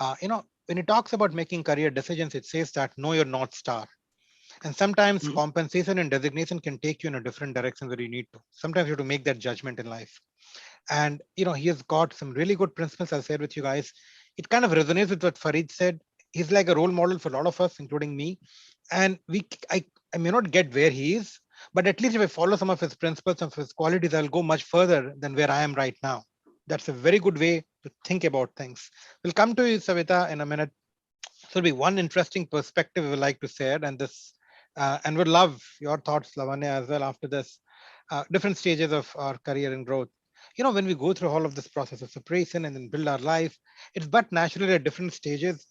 [SPEAKER 1] When he talks about making career decisions, it says that know your North Star. And sometimes compensation and designation can take you in a different direction where you need to. Sometimes you have to make that judgment in life. And he has got some really good principles I'll share with you guys. It kind of resonates with what Farid said. He's like a role model for a lot of us, including me. And I may not get where he is, but at least if I follow some of his principles, some of his qualities, I'll go much further than where I am right now. That's a very good way to think about things. We'll come to you, Savita, in a minute. So there'll be one interesting perspective we would like to share, and would love your thoughts, Lavanya, as well after this. Different stages of our career and growth. When we go through all of this process of separation and then build our life, it's but naturally at different stages.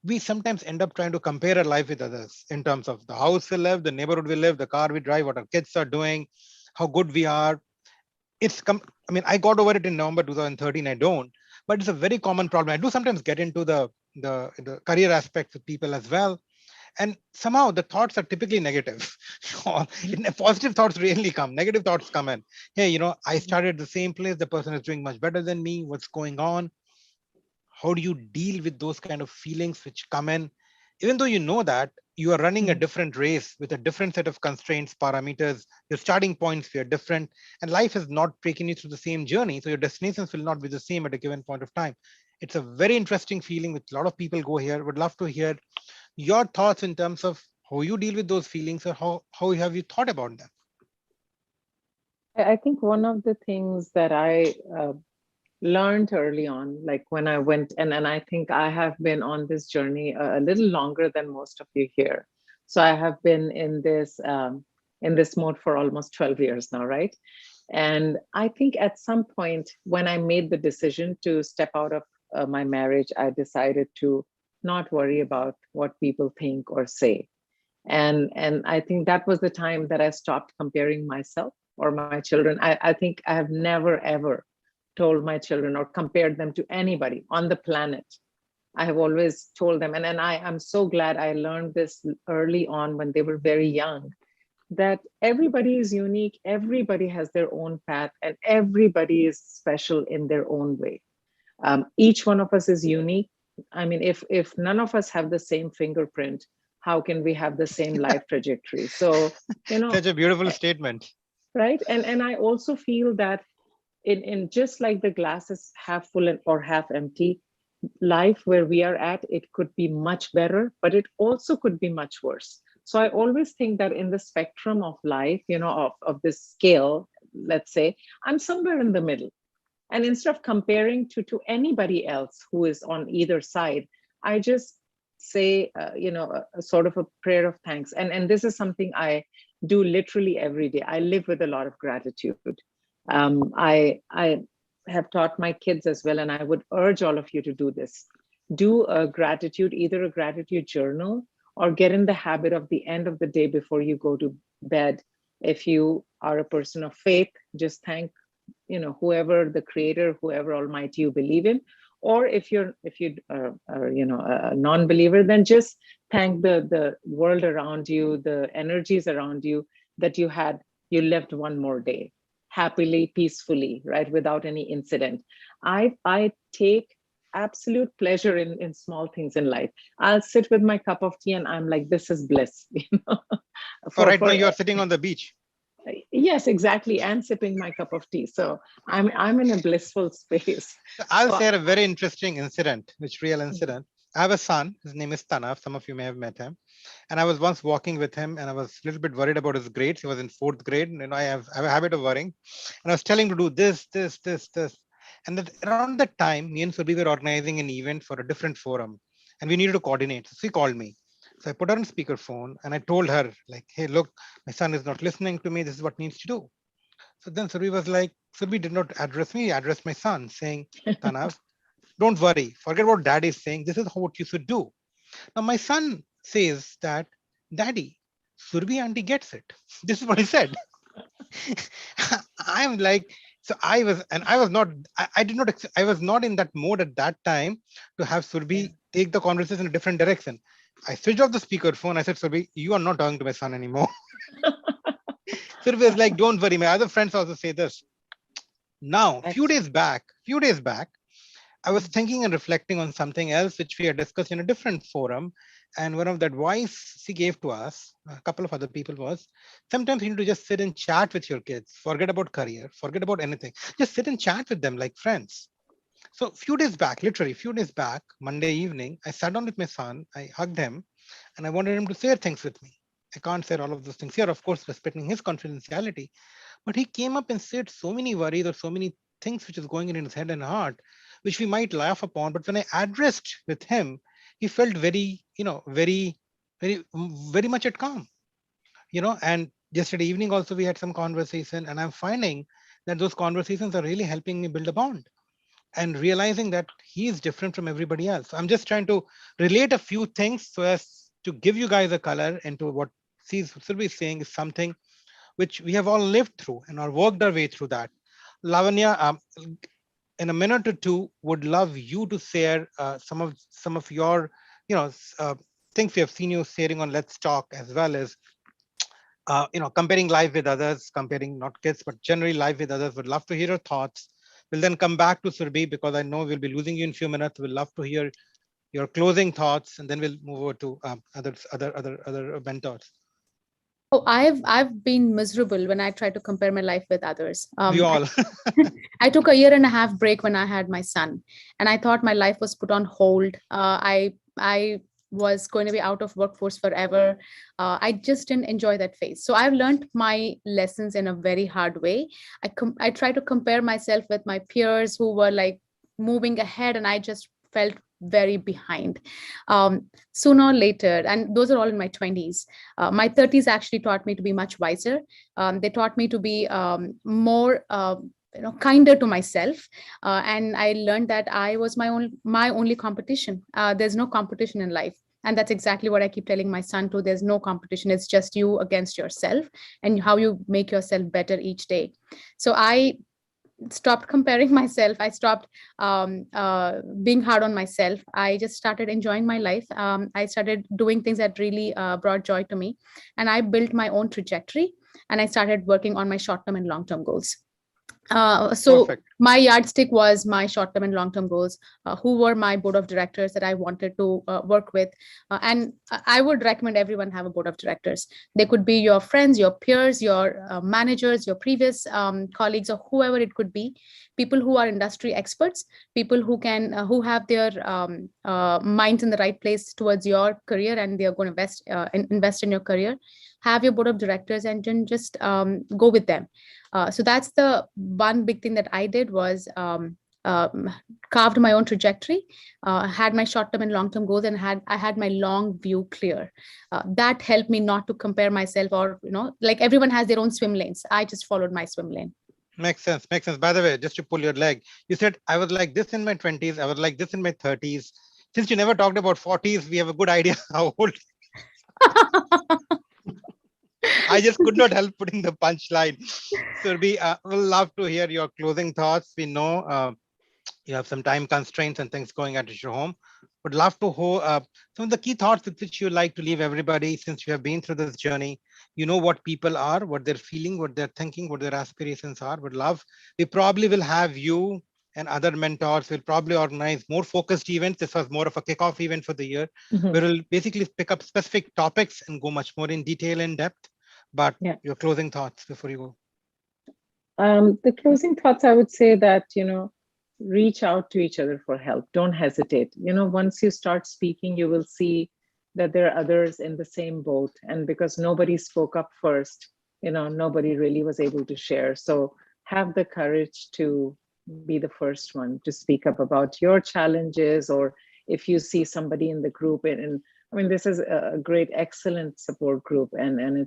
[SPEAKER 1] We sometimes end up trying to compare our life with others in terms of the house we live, the neighborhood we live, the car we drive, what our kids are doing, how good we are. I got over it in November 2013. I don't, but it's a very common problem. I do sometimes get into the career aspects of people as well. And somehow the thoughts are typically negative. Positive thoughts rarely come. Negative thoughts come in. Hey, I started at the same place. The person is doing much better than me. What's going on? How do you deal with those kind of feelings which come in? even though you know that you are running a
[SPEAKER 5] Mhm.
[SPEAKER 1] different race with a different set of constraints, parameters, your starting points are different, and life is not taking you through the same journey. So your destinations will not be the same at a given point of time. It's a very interesting feeling which a lot of people go here. Would love to hear your thoughts in terms of how you deal with those feelings, or how have you thought about them?
[SPEAKER 7] I think one of the things that I learned early on, like when I went, and I think I have been on this journey a little longer than most of you here. So I have been in this mode for almost 12 years now, right? And I think at some point when I made the decision to step out of my marriage, I decided to not worry about what people think or say. And I think that was the time that I stopped comparing myself or my children. I think I have never ever told my children or compared them to anybody on the planet. I have always told them, and I'm so glad I learned this early on when they were very young, that everybody is unique, everybody has their own path, and everybody is special in their own way. Each one of us is unique. I mean, if none of us have the same fingerprint, how can we have the same life trajectory? So,
[SPEAKER 1] Such a beautiful statement.
[SPEAKER 7] right? And I also feel that in just like the glass is half full or half empty, life where we are at, it could be much better, but it also could be much worse. So I always think that in the spectrum of life, of this scale, let's say, I'm somewhere in the middle. And instead of comparing to anybody else who is on either side, I just say, a sort of a prayer of thanks. And this is something I do literally every day. I live with a lot of gratitude. I have taught my kids as well, and I would urge all of you to do this. Do a gratitude, either a gratitude journal, or get in the habit of the end of the day before you go to bed. If you are a person of faith, just thank whoever the creator, whoever almighty you believe in. Or if you are a non-believer, then just thank the world around you, the energies around you, that you lived one more day happily, peacefully, right, without any incident. I take absolute pleasure in small things in life. I'll sit with my cup of tea and I'm like, this is bliss.
[SPEAKER 1] Right now you are sitting on the beach.
[SPEAKER 7] Yes, exactly, and sipping my cup of tea. So I'm in a blissful space.
[SPEAKER 1] I'll
[SPEAKER 7] So,
[SPEAKER 1] share a very interesting incident, which real incident. I have a son. His name is Tanav. Some of you may have met him. And I was once walking with him, and I was a little bit worried about his grades. He was in 4th grade, and I have a habit of worrying. And I was telling him to do this, this, this, this. And around that time, me and Surbi were organizing an event for a different forum, and we needed to coordinate. So she called me. So I put her on speakerphone, and I told her, like, "Hey, look, my son is not listening to me. This is what needs to do." So then Surbi was like, Surbi did not address me, he addressed my son, saying, Tanav, don't worry, forget what dad is saying. This is what you should do. Now, my son says that, Daddy, Surbi auntie gets it. This is what he said. I'm like, so I was not, I did not, I was not in that mode at that time to have Surbi take the conversation in a different direction. I switched off the speakerphone. I said, Surbi, you are not talking to my son anymore. Surbi was like, don't worry. My other friends also say this. Now, few days back, I was thinking and reflecting on something else which we had discussed in a different forum. And one of the advice she gave to us, a couple of other people, was sometimes you need to just sit and chat with your kids. Forget about career, forget about anything. Just sit and chat with them like friends. So few days back, literally few days back, Monday evening, I sat down with my son, I hugged him, and I wanted him to share things with me. I can't share all of those things here, of course, respecting his confidentiality. But he came up and said so many worries or so many things which is going in his head and heart, which we might laugh upon. But when I addressed with him, he felt very, very much at calm. And yesterday evening also we had some conversation, and I'm finding that those conversations are really helping me build a bond and realizing that he is different from everybody else. I'm just trying to relate a few things so as to give you guys a color into what Sylvie is saying is something which we have all lived through and are worked our way through that. Lavanya, in a minute or two, would love you to share some of your, things we have seen you sharing on Let's Talk, as well as, comparing life with others, comparing not kids, but generally life with others. Would love to hear your thoughts. We'll then come back to Surbi because I know we'll be losing you in a few minutes. We'll love to hear your closing thoughts, and then we'll move over to other mentors.
[SPEAKER 3] Oh, I've been miserable when I try to compare my life with others.
[SPEAKER 1] We all.
[SPEAKER 3] I took a 1.5-year break when I had my son, and I thought my life was put on hold. I was going to be out of workforce forever. I just didn't enjoy that phase. So I've learned my lessons in a very hard way. I try to compare myself with my peers who were like moving ahead, and I just felt very behind. Sooner or later, and those are all in my 20s. My 30s actually taught me to be much wiser. They taught me to be more kinder to myself, and I learned that I was my only competition. There's no competition in life, and that's exactly what I keep telling my son too. There's no competition. It's just you against yourself and how you make yourself better each day. So I stopped comparing myself. I stopped being hard on myself. I just started enjoying my life. I started doing things that really brought joy to me, and I built my own trajectory, and I started working on my short-term and long-term goals. So
[SPEAKER 1] Perfect.
[SPEAKER 3] my yardstick was my short-term and long-term goals, who were my board of directors that I wanted to work with. And I would recommend everyone have a board of directors. They could be your friends, your peers, your managers, your previous colleagues, or whoever it could be. People who are industry experts, people who can, who have their minds in the right place towards your career, and they are going to invest in your career. Have your board of directors and then just go with them. So that's the one big thing that I did was carved my own trajectory, had my short-term and long-term goals, and I had my long view clear. That helped me not to compare myself, or like everyone has their own swim lanes. I just followed my swim lane.
[SPEAKER 1] Makes sense. Makes sense. By the way, just to pull your leg, you said I was like this in my 20s. I was like this in my 30s. Since you never talked about 40s, we have a good idea how old. I just could not help putting the punchline. So we'll love to hear your closing thoughts. We know you have some time constraints and things going at your home. Would love to some of the key thoughts with which you like to leave everybody, since you have been through this journey. You know what people are, what they're feeling, what they're thinking, what their aspirations are. Would love. We probably will have you and other mentors. Will probably organize more focused events. This was more of a kickoff event for the year, where we'll basically pick up specific topics and go much more in detail and depth. But your closing thoughts before you go.
[SPEAKER 7] The closing thoughts, I would say that, reach out to each other for help. Don't hesitate. Once you start speaking, you will see that there are others in the same boat. And because nobody spoke up first, nobody really was able to share. So have the courage to be the first one to speak up about your challenges, or if you see somebody in the group. And I mean, this is a great, excellent support group. And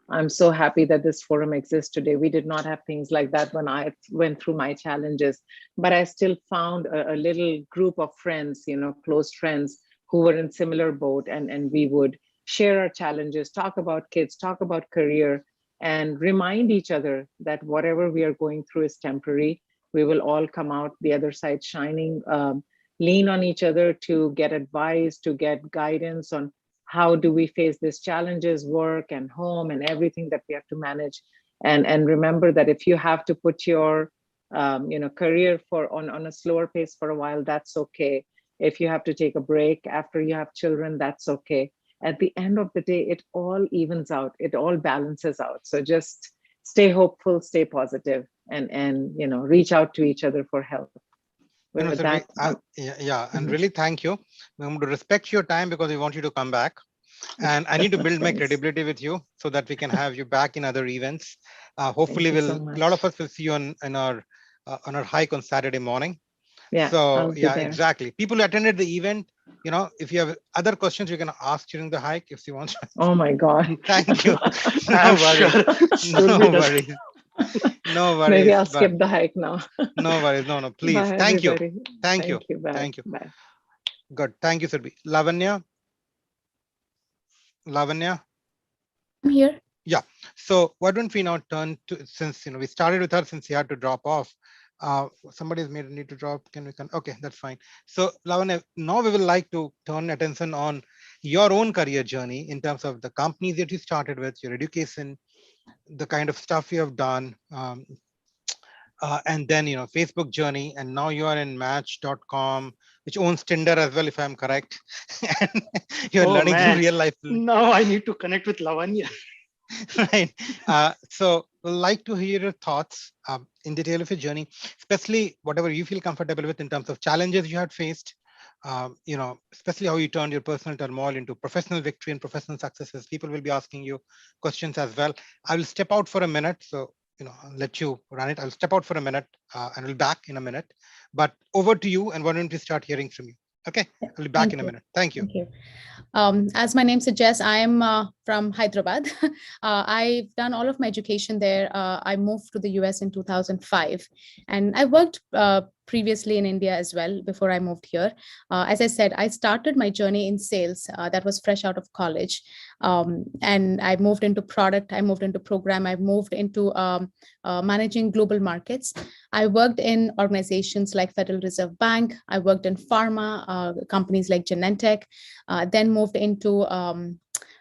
[SPEAKER 7] I'm so happy that this forum exists today. We did not have things like that when I went through my challenges, but I still found a little group of friends, close friends who were in similar boat, and we would share our challenges, talk about kids, talk about career, and remind each other that whatever we are going through is temporary. We will all come out the other side shining. Lean on each other to get advice, to get guidance on how do we face these challenges, work and home and everything that we have to manage. And remember that if you have to put your career on a slower pace for a while, that's okay. If you have to take a break after you have children, that's okay. At the end of the day, it all evens out. It all balances out. So just stay hopeful, stay positive, and reach out to each other for help.
[SPEAKER 1] And really thank you. I'm going to respect your time because we want you to come back, and I need to build my credibility with you so that we can have you back in other events. Hopefully, a lot of us will see you on our hike on Saturday morning.
[SPEAKER 7] Yeah.
[SPEAKER 1] So exactly. People who attended the event, if you have other questions, you can ask during the hike if you want.
[SPEAKER 7] Oh my God!
[SPEAKER 1] Thank you. No worries. No worries. No worries.
[SPEAKER 7] Maybe I'll skip the hike now.
[SPEAKER 1] No worries. No, please.
[SPEAKER 7] Bye,
[SPEAKER 1] Thank you.
[SPEAKER 7] everybody.
[SPEAKER 1] Thank you.
[SPEAKER 7] Bye.
[SPEAKER 1] Thank you.
[SPEAKER 7] Bye.
[SPEAKER 1] Good. Thank you, Surbhi. Lavanya?
[SPEAKER 3] I'm here.
[SPEAKER 1] Yeah. So why don't we now turn to, since we started with her, since you had to drop off. Somebody's made a need to drop. Okay, that's fine. So Lavanya, now we will like to turn attention on your own career journey in terms of the companies that you started with, your education, the kind of stuff you have done. and then, Facebook journey, and now you are in Match.com, which owns Tinder as well, if I'm correct. And you're
[SPEAKER 8] Oh
[SPEAKER 1] learning through
[SPEAKER 8] man,
[SPEAKER 1] real life.
[SPEAKER 8] now I need to connect with Lavanya.
[SPEAKER 1] Right. So we'd like to hear your thoughts in detail of your journey, especially whatever you feel comfortable with in terms of challenges you had faced, especially how you turned your personal turmoil into professional victory and professional successes. People will be asking you questions as well. I will step out for a minute. So, I'll let you run it. I'll step out for a minute and we'll be back in a minute. But over to you, and why don't we start hearing from you? Okay, I'll be back
[SPEAKER 3] Thank
[SPEAKER 1] in a
[SPEAKER 3] you.
[SPEAKER 1] minute. Thank you.
[SPEAKER 3] Thank you. As my name suggests, I am from Hyderabad. I've done all of my education there. I moved to the US in 2005, and I worked previously in India as well before I moved here. As I said, I started my journey in sales. That was fresh out of college. And I moved into product, I moved into program, I moved into managing global markets. I worked in organizations like Federal Reserve Bank. I worked in pharma, companies like Genentech, then moved into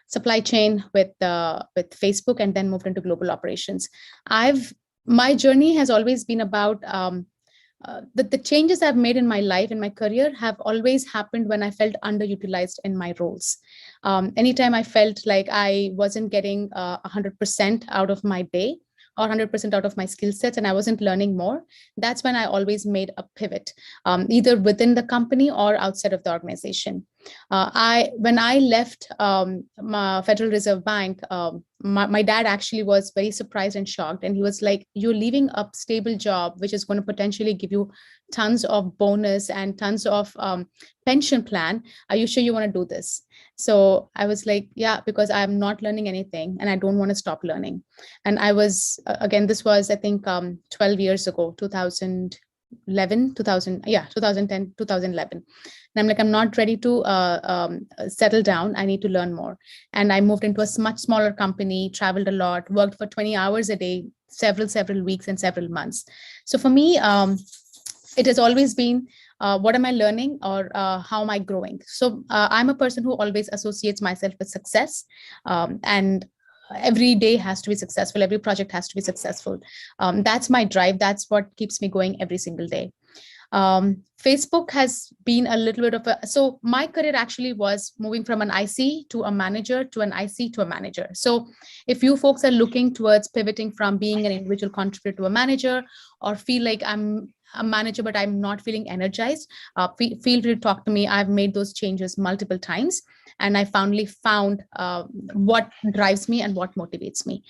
[SPEAKER 3] supply chain with Facebook, and then moved into global operations. My journey has always been about the changes I've made in my life, in my career, have always happened when I felt underutilized in my roles. Anytime I felt like I wasn't getting 100% out of my day or 100% out of my skill sets and I wasn't learning more, that's when I always made a pivot, either within the company or outside of the organization. When I left my Federal Reserve Bank, my dad actually was very surprised and shocked. And he was like, you're leaving a stable job, which is going to potentially give you tons of bonus and tons of pension plan. Are you sure you want to do this? So I was like, yeah, because I'm not learning anything and I don't want to stop learning. And I was, again, this was, I think, 12 years ago, 2010, 2011. And I'm like, I'm not ready to settle down. I need to learn more. And I moved into a much smaller company, traveled a lot, worked for 20 hours a day, several weeks and several months. So for me, it has always been, what am I learning, or how am I growing? So I'm a person who always associates myself with success, and every day has to be successful. Every project has to be successful. That's my drive. That's what keeps me going every single day. Facebook has been a little bit of so my career actually was moving from an IC to a manager to an IC to a manager. So if you folks are looking towards pivoting from being an individual contributor to a manager, or feel like I'm a manager but I'm not feeling energized, feel free to talk to me. I've made those changes multiple times, and I finally found what drives me and what motivates me.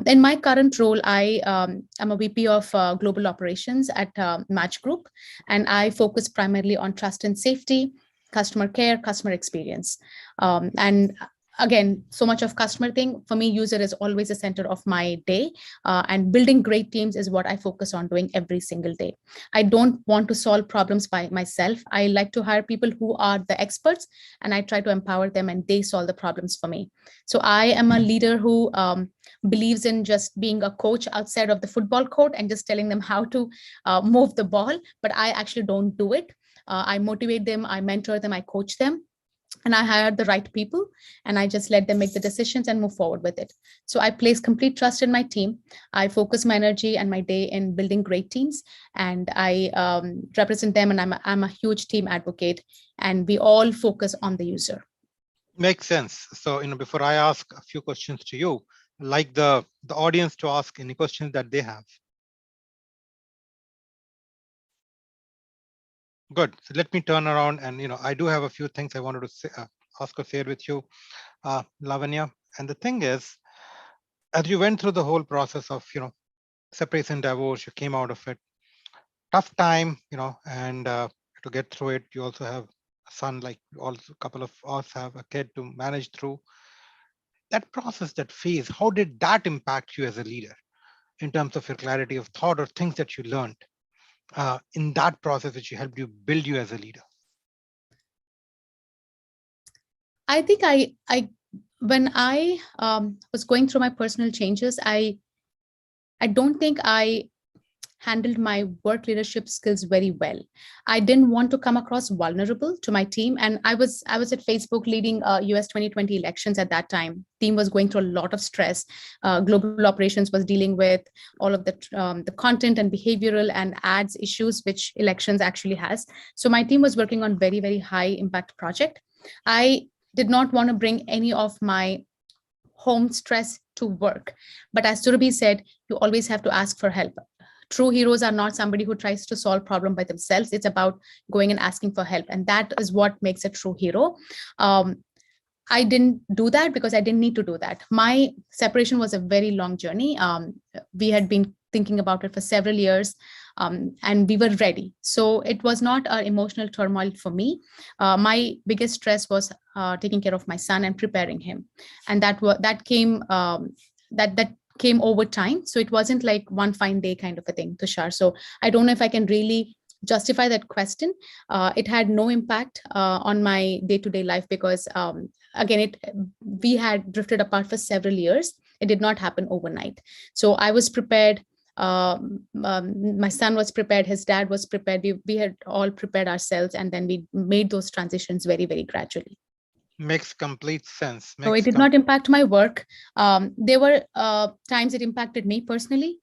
[SPEAKER 3] In my current role, I am a VP of global operations at Match Group, and I focus primarily on trust and safety, customer care, customer experience. And again, so much of customer thing. For me, user is always the center of my day, and building great teams is what I focus on doing every single day. I don't want to solve problems by myself. I like to hire people who are the experts, and I try to empower them and they solve the problems for me. So I am a leader who believes in just being a coach outside of the football court and just telling them how to move the ball, but I actually don't do it. I motivate them, I mentor them, I coach them, and I hired the right people, and I just let them make the decisions and move forward with it. So I place complete trust in my team. I focus my energy and my day in building great teams, and I represent them, and I'm a huge team advocate, and we all focus on the user.
[SPEAKER 1] Makes sense. So, before I ask a few questions to you, I'd like the audience to ask any questions that they have. Good. So let me turn around, and I do have a few things I wanted to say, ask or share with you, Lavanya. And the thing is, as you went through the whole process of separation, divorce, you came out of it. Tough time, and to get through it. You also have a son, like also a couple of us have a kid to manage through. That process, that phase, how did that impact you as a leader in terms of your clarity of thought or things that you learned in that process which helped you build you as a leader?
[SPEAKER 3] I think when I was going through my personal changes, I don't think I handled my work leadership skills very well. I didn't want to come across vulnerable to my team. And I was at Facebook leading US 2020 elections at that time. Team was going through a lot of stress. Global operations was dealing with all of the content and behavioral and ads issues, which elections actually has. So my team was working on very, very high impact project. I did not want to bring any of my home stress to work. But as Surabhi said, you always have to ask for help. True heroes are not somebody who tries to solve problem by themselves. It's about going and asking for help. And that is what makes a true hero. I didn't do that because I didn't need to do that. My separation was a very long journey. We had been thinking about it for several years, and we were ready. So it was not an emotional turmoil for me. My biggest stress was taking care of my son and preparing him, and that came over time. So it wasn't like one fine day kind of a thing, Tushar. So I don't know if I can really justify that question. It had no impact on my day-to-day life because again, we had drifted apart for several years. It did not happen overnight. So I was prepared. My son was prepared. His dad was prepared. We had all prepared ourselves, and then we made those transitions very, very gradually.
[SPEAKER 1] Makes complete sense.
[SPEAKER 3] So it did not impact my work. There were times it impacted me personally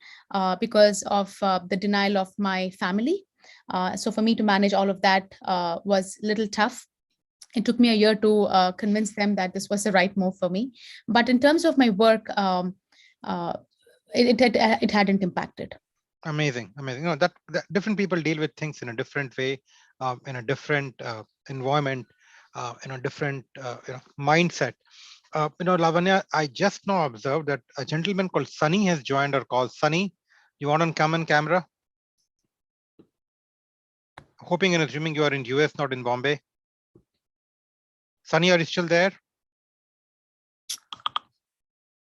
[SPEAKER 3] because of the denial of my family. So for me to manage all of that was a little tough. It took me a year to convince them that this was the right move for me. But in terms of my work, it hadn't impacted.
[SPEAKER 1] Amazing. That different people deal with things in a different way, in a different environment, in a different mindset. Lavanya, I just now observed that a gentleman called Sunny has joined our call. Sunny, you want to come on camera? Hoping and assuming you are in US, not in Bombay. Sunny, are you still there?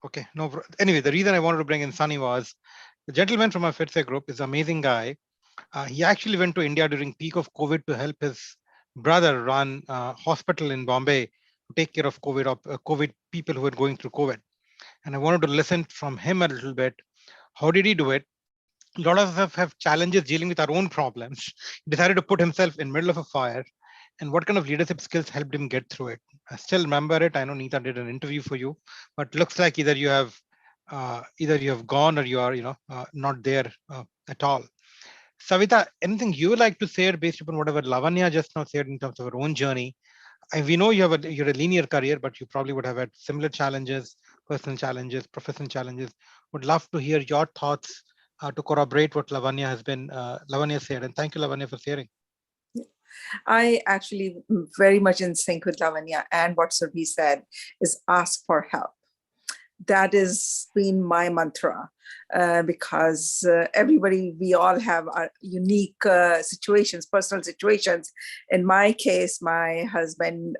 [SPEAKER 1] Okay, no. Anyway, the reason I wanted to bring in Sunny was the gentleman from our PhirSe group is an amazing guy. He actually went to India during peak of COVID to help his brother run a hospital in Bombay to take care of COVID people who were going through COVID. And I wanted to listen from him a little bit. How did he do it? A lot of us have challenges dealing with our own problems. He decided to put himself in the middle of a fire. And what kind of leadership skills helped him get through it? I still remember it. I know Neeta did an interview for you, but looks like either you have gone or you are not there at all. Savita, anything you would like to say based upon whatever Lavanya just now said in terms of her own journey? We know you're a linear career, but you probably would have had similar challenges, personal challenges, professional challenges. Would love to hear your thoughts to corroborate what Lavanya said. And thank you, Lavanya, for sharing.
[SPEAKER 4] I actually very much in sync with Lavanya, and what Surabhi said is ask for help. That has been my mantra because we all have our unique situations, personal situations. In my case, my husband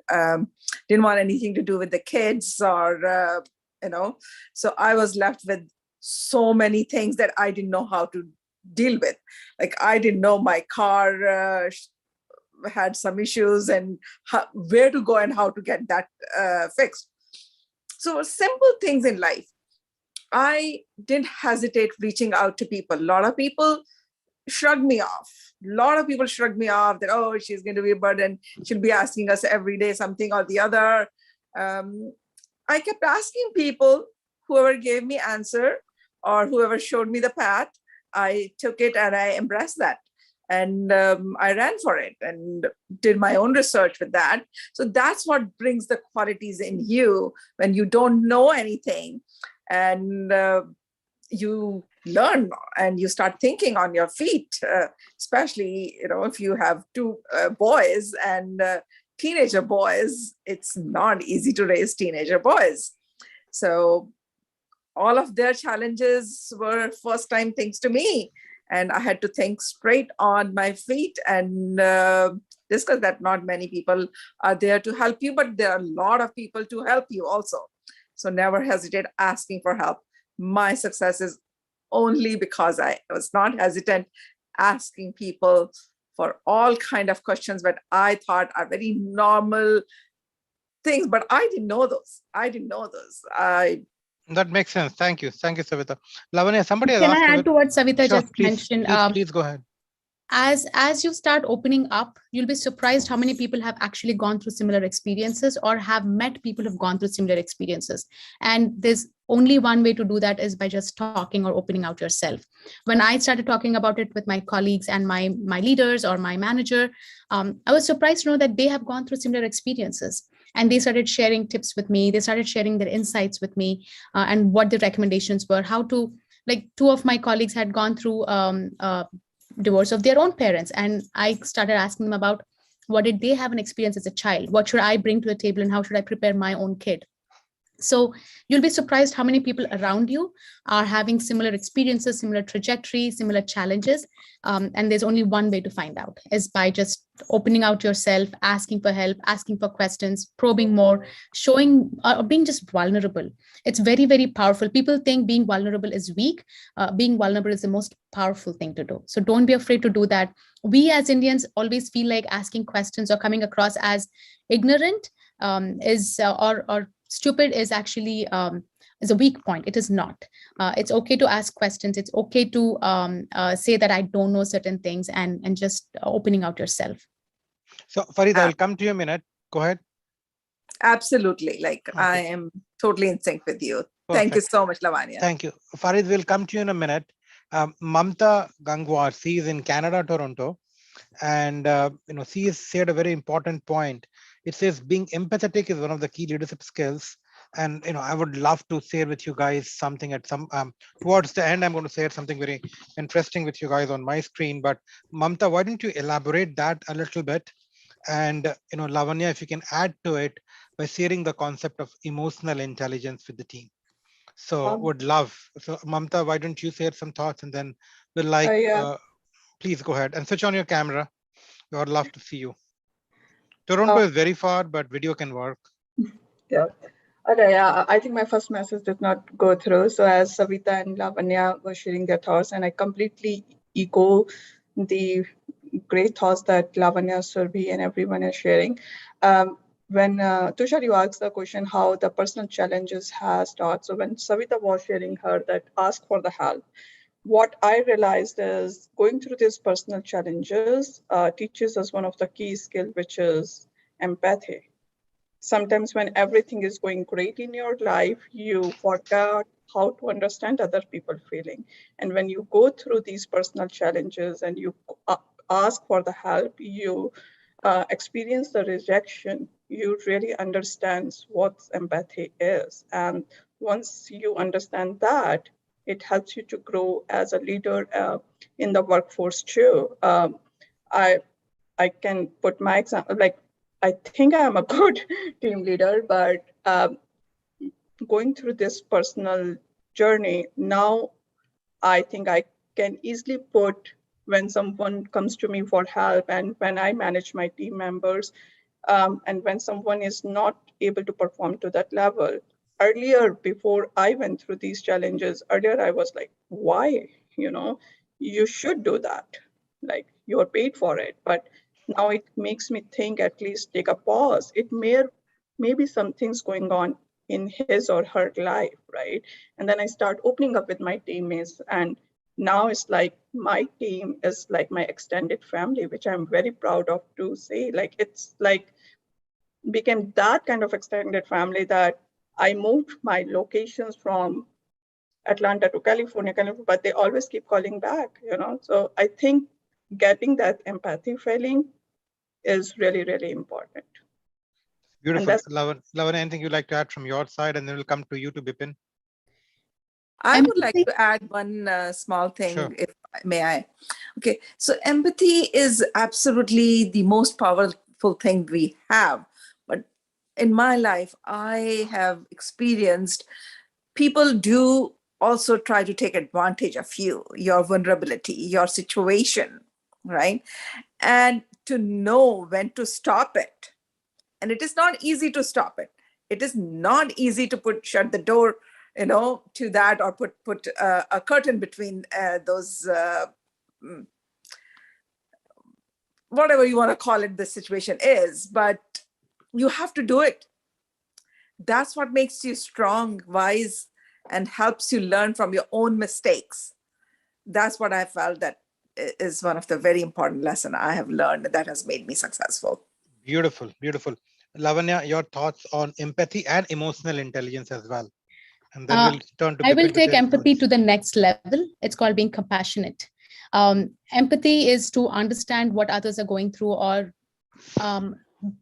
[SPEAKER 4] didn't want anything to do with the kids or, so I was left with so many things that I didn't know how to deal with. Like I didn't know my car had some issues and where to go and how to get that fixed. So simple things in life. I didn't hesitate reaching out to people. A lot of people shrugged me off. A lot of people shrugged me off that, oh, she's going to be a burden. She'll be asking us every day something or the other. I kept asking people, whoever gave me answer or whoever showed me the path, I took it and I embraced that. And I ran for it and did my own research with that. So that's what brings the qualities in you when you don't know anything and you learn and you start thinking on your feet, especially, if you have two boys and teenager boys, it's not easy to raise teenager boys. So all of their challenges were first time things to me. And I had to think straight on my feet and discuss that not many people are there to help you, but there are a lot of people to help you also. So never hesitate asking for help. My success is only because I was not hesitant asking people for all kind of questions that I thought are very normal things, but I didn't know those.
[SPEAKER 1] That makes sense. Thank you. Thank you, Savita. Lavanya, somebody has
[SPEAKER 3] Can
[SPEAKER 1] asked
[SPEAKER 3] I add to what Savita
[SPEAKER 1] Sure,
[SPEAKER 3] just
[SPEAKER 1] please,
[SPEAKER 3] mentioned?
[SPEAKER 1] please go ahead.
[SPEAKER 3] As you start opening up, you'll be surprised how many people have actually gone through similar experiences or have met people who've gone through similar experiences. And there's only one way to do that is by just talking or opening out yourself. When I started talking about it with my colleagues and my leaders or my manager, I was surprised to know that they have gone through similar experiences. And they started sharing tips with me. They started sharing their insights with me and what the recommendations were, how to, like two of my colleagues had gone through divorce of their own parents, and I started asking them about what did they have an experience as a child, what should I bring to the table, and how should I prepare my own kid. So you'll be surprised how many people around you are having similar experiences, similar trajectories, similar challenges. And there's only one way to find out is by just opening out yourself, asking for help, asking for questions, probing more, showing, being just vulnerable. It's very, very powerful. People think being vulnerable is weak. Being vulnerable is the most powerful thing to do. So don't be afraid to do that. We as Indians always feel like asking questions or coming across as ignorant or stupid is actually is a weak point. It is not. It's okay to ask questions. It's okay to say that I don't know certain things and just opening out yourself.
[SPEAKER 1] So Farid, I'll come to you a minute. Go ahead.
[SPEAKER 4] Absolutely. Like
[SPEAKER 1] Okay.
[SPEAKER 4] I am totally in sync with you.
[SPEAKER 1] Perfect.
[SPEAKER 4] Thank you so much, Lavanya.
[SPEAKER 1] Thank you. Farid, we'll come to you in a minute. Mamta Gangwar, she is in Canada, Toronto. And she has said a very important point. It says being empathetic is one of the key leadership skills. And I would love to share with you guys something at some towards the end. I'm going to share something very interesting with you guys on my screen. But Mamta, why don't you elaborate that a little bit? And Lavanya, if you can add to it by sharing the concept of emotional intelligence with the team. So would love. So Mamta, why don't you share some thoughts, and then we'll please go ahead and switch on your camera. We would love to see you. Toronto is very far, but video can work.
[SPEAKER 9] Yeah. Okay, I think my first message did not go through. So as Savita and Lavanya were sharing their thoughts, and I completely echo the great thoughts that Lavanya, Surbhi, and everyone is sharing. When Tushar, you asked the question how the personal challenges has taught. So when Savita was sharing her that ask for the help, what I realized is going through these personal challenges teaches us one of the key skills, which is empathy. Sometimes when everything is going great in your life, you forget how to understand other people's feeling. And when you go through these personal challenges and you ask for the help, you experience the rejection, you really understand what empathy is. And once you understand that, it helps you to grow as a leader in the workforce too. I can put my example, like I think I'm a good team leader, but going through this personal journey, now I think I can easily put when someone comes to me for help and when I manage my team members and when someone is not able to perform to that level. Earlier, before I went through these challenges, earlier I was like, why? You should do that. Like you're paid for it. But now it makes me think, at least take a pause. It may be some things going on in his or her life, right? And then I start opening up with my teammates, and now it's like my team is like my extended family, which I'm very proud of to say. Like it's like became that kind of extended family that I moved my locations from Atlanta to California, but they always keep calling back, So I think getting that empathy feeling is really, really important.
[SPEAKER 1] Beautiful. Lavanya, anything you'd like to add from your side, and then we'll come to you to Bipin.
[SPEAKER 4] I would like to add one small thing,
[SPEAKER 1] Sure.
[SPEAKER 4] if may I. Okay, so empathy is absolutely the most powerful thing we have. But in my life, I have experienced people do also try to take advantage of you, your vulnerability, your situation, right? And to know when to stop it. And it is not easy to stop it. It is not easy to shut the door, to that, or put a curtain between those, whatever you want to call it, the situation is, but you have to do it. That's what makes you strong, wise, and helps you learn from your own mistakes. That's what I felt that is one of the very important lessons I have learned that has made me successful.
[SPEAKER 1] Beautiful, beautiful. Lavanya, your thoughts on empathy and emotional intelligence as well. And then we'll turn to
[SPEAKER 3] I will
[SPEAKER 1] Bipin
[SPEAKER 3] take
[SPEAKER 1] their
[SPEAKER 3] empathy
[SPEAKER 1] thoughts.
[SPEAKER 3] to the next level. It's called being compassionate. Empathy is to understand what others are going through, or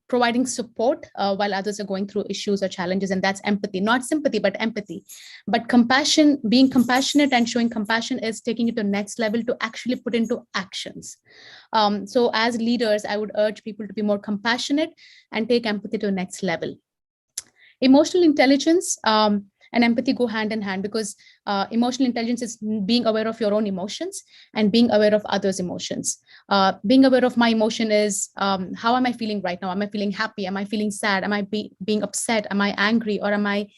[SPEAKER 3] providing support while others are going through issues or challenges. And that's empathy, not sympathy, but empathy. But compassion, being compassionate and showing compassion, is taking it to the next level to actually put into actions. So as leaders, I would urge people to be more compassionate and take empathy to the next level. Emotional intelligence and empathy go hand in hand, because emotional intelligence is being aware of your own emotions and being aware of others' emotions. Being aware of my emotion is, how am I feeling right now? Am I feeling happy? Am I feeling sad? Am I being upset? Am I angry? Or am I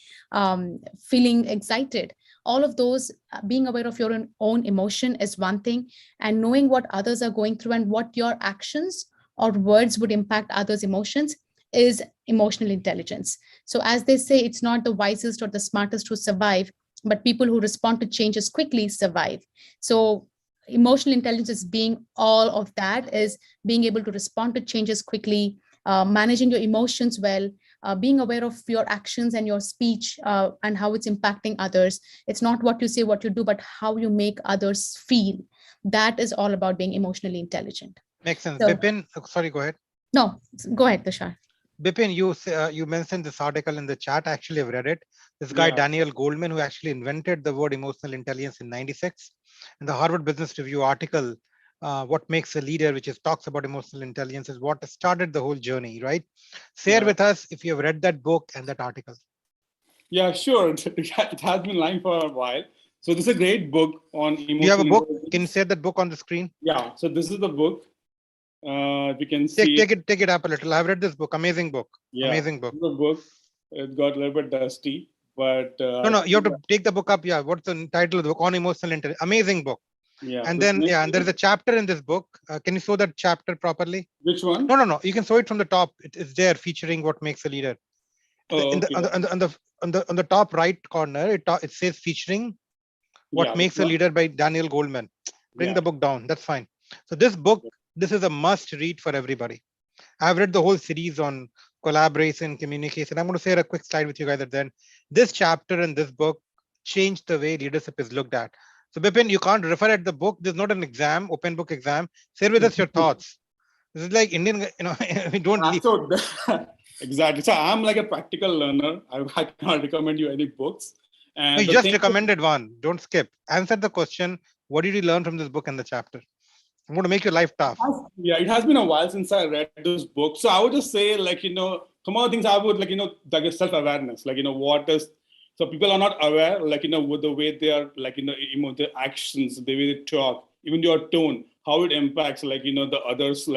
[SPEAKER 3] feeling excited? All of those, being aware of your own emotion is one thing, and knowing what others are going through and what your actions or words would impact others' emotions is emotional intelligence. So as they say, it's not the wisest or the smartest who survive, but people who respond to changes quickly survive. So emotional intelligence is being all of that, is being able to respond to changes quickly, managing your emotions well, being aware of your actions and your speech and how it's impacting others. It's not what you say, what you do, but how you make others feel. That is all about being emotionally intelligent.
[SPEAKER 1] Makes sense.
[SPEAKER 3] So-
[SPEAKER 1] Bipin, sorry, go ahead.
[SPEAKER 3] No, go ahead, Tushar.
[SPEAKER 1] Bipin, you mentioned this article in the chat. Actually, I've read it. This guy,
[SPEAKER 6] Yeah.
[SPEAKER 1] Daniel Goldman, who actually invented the word emotional intelligence in '96, in the Harvard Business Review article, "What Makes a Leader," which talks about emotional intelligence, is what started the whole journey, right? Share
[SPEAKER 6] Yeah.
[SPEAKER 1] with us if you have read that book and that article.
[SPEAKER 6] Yeah, sure. It has been lying for a while. So this is a great book on emotional
[SPEAKER 1] Do you have a book?
[SPEAKER 6] intelligence.
[SPEAKER 1] Can you share that book on the screen?
[SPEAKER 6] Yeah. So this is the book. If you can see
[SPEAKER 1] Take it up a little. I've read this book. Amazing book.
[SPEAKER 6] Yeah,
[SPEAKER 1] Amazing book.
[SPEAKER 6] The book. It got a little bit dusty, but
[SPEAKER 1] No, you have to take the book up. Yeah, what's the title of the book? On emotional intelligence. Amazing book.
[SPEAKER 6] Yeah.
[SPEAKER 1] And
[SPEAKER 6] this
[SPEAKER 1] then,
[SPEAKER 6] next
[SPEAKER 1] and there's a
[SPEAKER 6] book-
[SPEAKER 1] chapter in this book. Can you show that chapter properly?
[SPEAKER 6] Which one?
[SPEAKER 1] No. You can show it from the top. It's there, featuring what makes a leader.
[SPEAKER 6] Oh,
[SPEAKER 1] In the,
[SPEAKER 6] okay.
[SPEAKER 1] on the top right corner, it says featuring what
[SPEAKER 6] Yeah,
[SPEAKER 1] makes
[SPEAKER 6] this
[SPEAKER 1] a
[SPEAKER 6] one.
[SPEAKER 1] leader by Daniel Goldman. Bring
[SPEAKER 6] Yeah.
[SPEAKER 1] the book down. That's fine. So this book, this is a must read for everybody. I've read the whole series on collaboration, communication. I'm going to share a quick slide with you guys at the end. This chapter in this book changed the way leadership is looked at. So Bipin, you can't refer at the book. There's not an exam, open book exam. Share with us your thoughts. This is like Indian, we don't leave.
[SPEAKER 6] So exactly. So I'm like a practical learner. I cannot recommend you any books. And
[SPEAKER 1] No, you
[SPEAKER 6] the
[SPEAKER 1] just
[SPEAKER 6] thing-
[SPEAKER 1] recommended one. Don't skip. Answer the question. What did you learn from this book and the chapter? I'm going to make your life tough.
[SPEAKER 6] Yeah, it has been a while since I read those books. So I would just say, some of the things I would like self-awareness, what is, so people are not aware, with the way they are, their actions, the way they talk, even your tone, how it impacts, the others,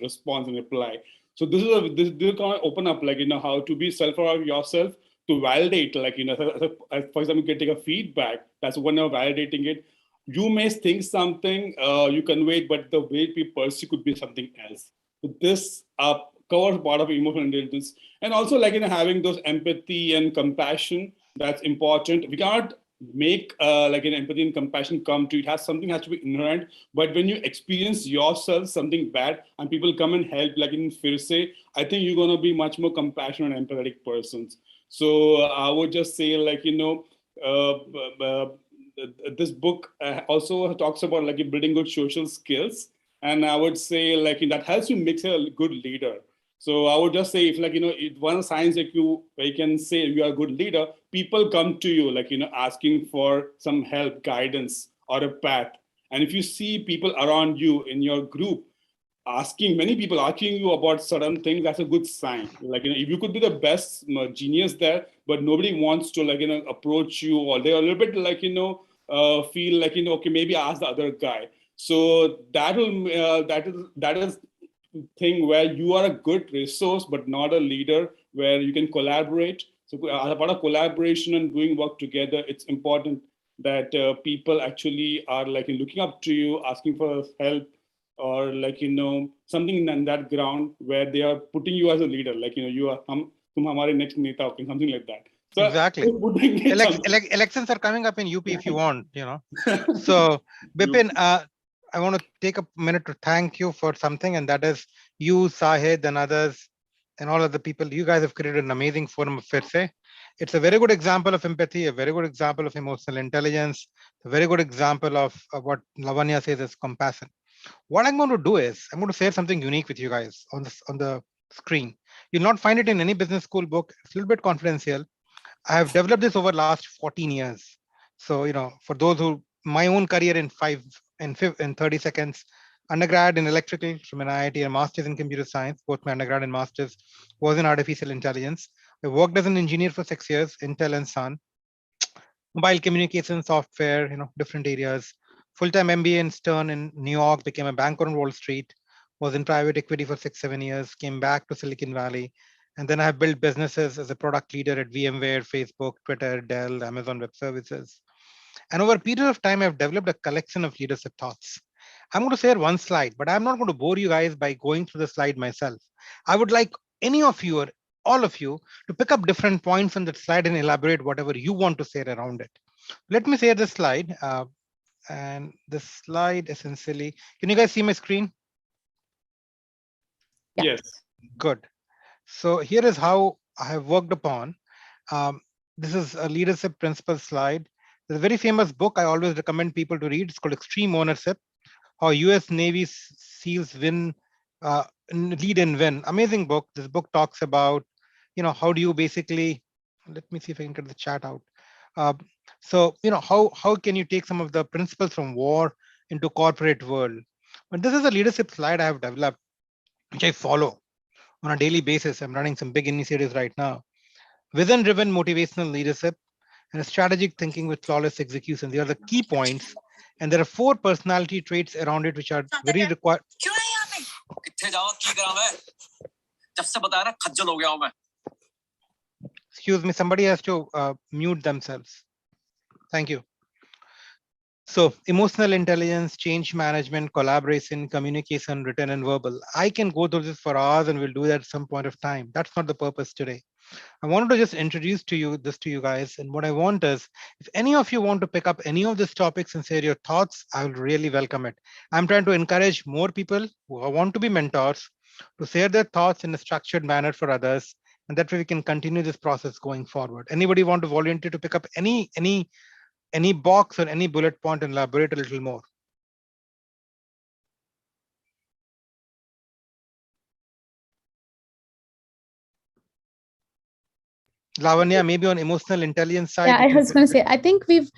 [SPEAKER 6] response and reply. So this kind of open up, how to be self-aware of yourself, to validate, for example, you can take a feedback. That's one of validating it. You may think something, you convey it, but the way people perceive could be something else. So this covers part of emotional intelligence. And also having those empathy and compassion, that's important. We cannot make an empathy and compassion come to it. Something has to be inherent. But when you experience yourself something bad and people come and help, like in PhirSe, I think you're going to be much more compassionate and empathetic persons. So I would just say this book also talks about building good social skills, and I would say that helps you make a good leader. So I would just say if one signs where you can say you are a good leader, people come to you asking for some help, guidance, or a path. And if you see people around you in your group many people asking you about certain things, that's a good sign. If you could be the best genius there, but nobody wants to approach you, or they're a little bit feel okay, maybe ask the other guy. So that is thing where you are a good resource but not a leader, where you can collaborate. So as a part of collaboration and doing work together, it's important that people actually are looking up to you, asking for help, or something in that ground where they are putting you as a leader, you are tum hamare next neta, something like that. So
[SPEAKER 1] Exactly.
[SPEAKER 6] putting it on-
[SPEAKER 1] Elections are coming up in UP if you want, So, Bipin, I want to take a minute to thank you for something, and that is you, Sahid, and others, and all other people. You guys have created an amazing forum of PhirSe. It's a very good example of empathy, a very good example of emotional intelligence, a very good example of what Lavanya says is compassion. What I'm going to do is I'm going to share something unique with you guys on the screen. You'll not find it in any business school book. It's a little bit confidential. I have developed this over last 14 years. So, for those who, my own career in 30 seconds, undergrad in electrical from an IIT and master's in computer science, both my undergrad and master's was in artificial intelligence. I worked as an engineer for 6 years, Intel and Sun, mobile communication software, different areas. Full-time MBA in Stern in New York, became a banker on Wall Street, was in private equity for 6-7 years, came back to Silicon Valley. And then I have built businesses as a product leader at VMware, Facebook, Twitter, Dell, Amazon Web Services. And over a period of time, I've developed a collection of leadership thoughts. I'm going to share one slide, but I'm not going to bore you guys by going through the slide myself. I would like any of you or all of you to pick up different points on that slide and elaborate whatever you want to say around it. Let me share this slide. And this slide essentially, can you guys see my screen?
[SPEAKER 3] Yeah.
[SPEAKER 6] Yes.
[SPEAKER 1] Good. So here is how I have worked upon. This is a leadership principle slide. There's a very famous book I always recommend people to read. It's called Extreme Ownership, how US Navy SEALs lead and win. Amazing book. This book talks about, how do you basically, let me see if I can get the chat out. So, how can you take some of the principles from war into corporate world? But this is a leadership slide I have developed, which I follow on a daily basis. I'm running some big initiatives right now. Vision-driven motivational leadership and strategic thinking with flawless execution. These are the key points. And there are 4 personality traits around it, which are very required. Excuse me, somebody has to mute themselves. Thank you. So emotional intelligence, change management, collaboration, communication, written and verbal. I can go through this for hours and we'll do that at some point of time. That's not the purpose today. I wanted to just introduce to you guys. And what I want is, if any of you want to pick up any of these topics and share your thoughts, I will really welcome it. I'm trying to encourage more people who want to be mentors to share their thoughts in a structured manner for others. And that way we can continue this process going forward. Anybody want to volunteer to pick up any box or any bullet point and elaborate a little more? Lavanya, maybe on emotional intelligence side.
[SPEAKER 3] Yeah, I was going to say, I think we've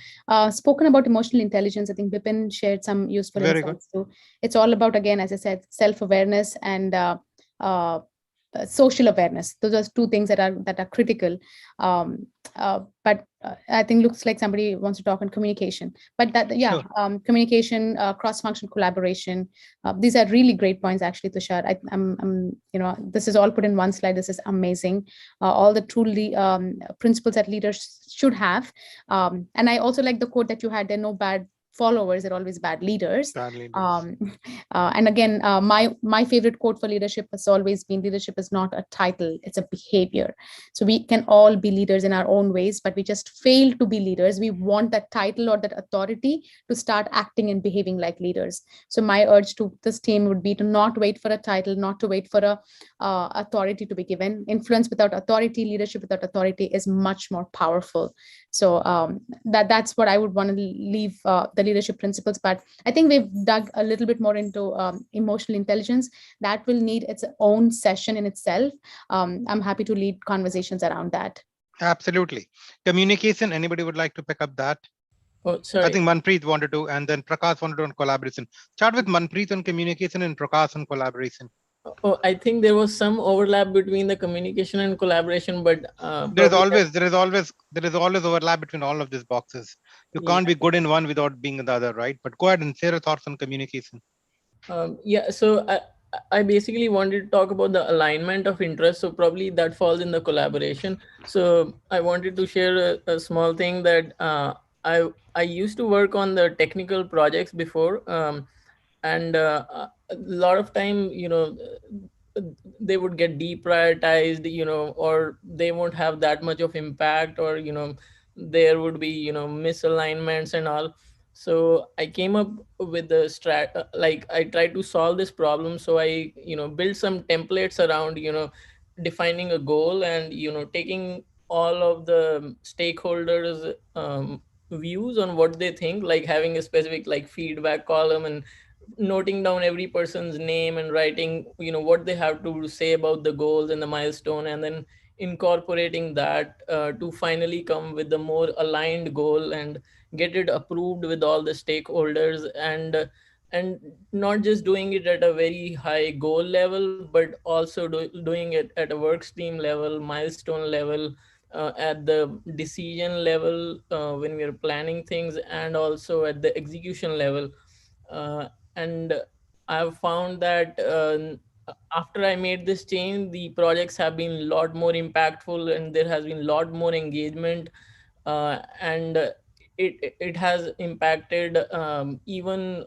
[SPEAKER 3] spoken about emotional intelligence. I think Bipin shared some useful insights too. It's all about, again, as I said, self-awareness and social awareness. Those are 2 things that are critical. But I think looks like somebody wants to talk on communication. But
[SPEAKER 1] Sure.
[SPEAKER 3] Communication, cross-functional collaboration. These are really great points, actually, Tushar. I'm this is all put in one slide. This is amazing. All the truly principles that leaders should have. And I also like the quote that you had. There are no bad followers, are always bad leaders. And again, my favorite quote for leadership has always been, leadership is not a title, it's a behavior. So we can all be leaders in our own ways, but we just fail to be leaders. We want that title or that authority to start acting and behaving like leaders. So my urge to this team would be to not wait for a title, not to wait for a authority to be given. Influence without authority, leadership without authority is much more powerful. So that's what I would want to leave the leadership principles. But I think we've dug a little bit more into emotional intelligence. That will need its own session in itself. I'm happy to lead conversations around that.
[SPEAKER 1] Absolutely. Communication, anybody would like to pick up that?
[SPEAKER 10] Oh, sorry.
[SPEAKER 1] I think Manpreet wanted to, and then Prakash wanted to on collaboration. Start with Manpreet on communication and Prakash on collaboration.
[SPEAKER 10] Oh, I think there was some overlap between the communication and collaboration, but
[SPEAKER 1] there is always overlap between all of these boxes. You can't be good in one without being in the other, right? But go ahead and share your thoughts on communication.
[SPEAKER 10] Yeah, so I basically wanted to talk about the alignment of interest. So probably that falls in the collaboration. So I wanted to share a small thing that I used to work on the technical projects before, and a lot of time, they would get deprioritized, or they won't have that much of impact, or there would be misalignments and all. So I came up with the like I tried to solve this problem. So I built some templates around defining a goal, and taking all of the stakeholders views on what they think, like having a specific like feedback column, and noting down every person's name and writing what they have to say about the goals and the milestone, and then incorporating that to finally come with the more aligned goal and get it approved with all the stakeholders, and not just doing it at a very high goal level, but also doing it at a work stream level, milestone level, at the decision level when we are planning things, and also at the execution level. And I've found that after I made this change, the projects have been a lot more impactful, and there has been a lot more engagement, and it has impacted even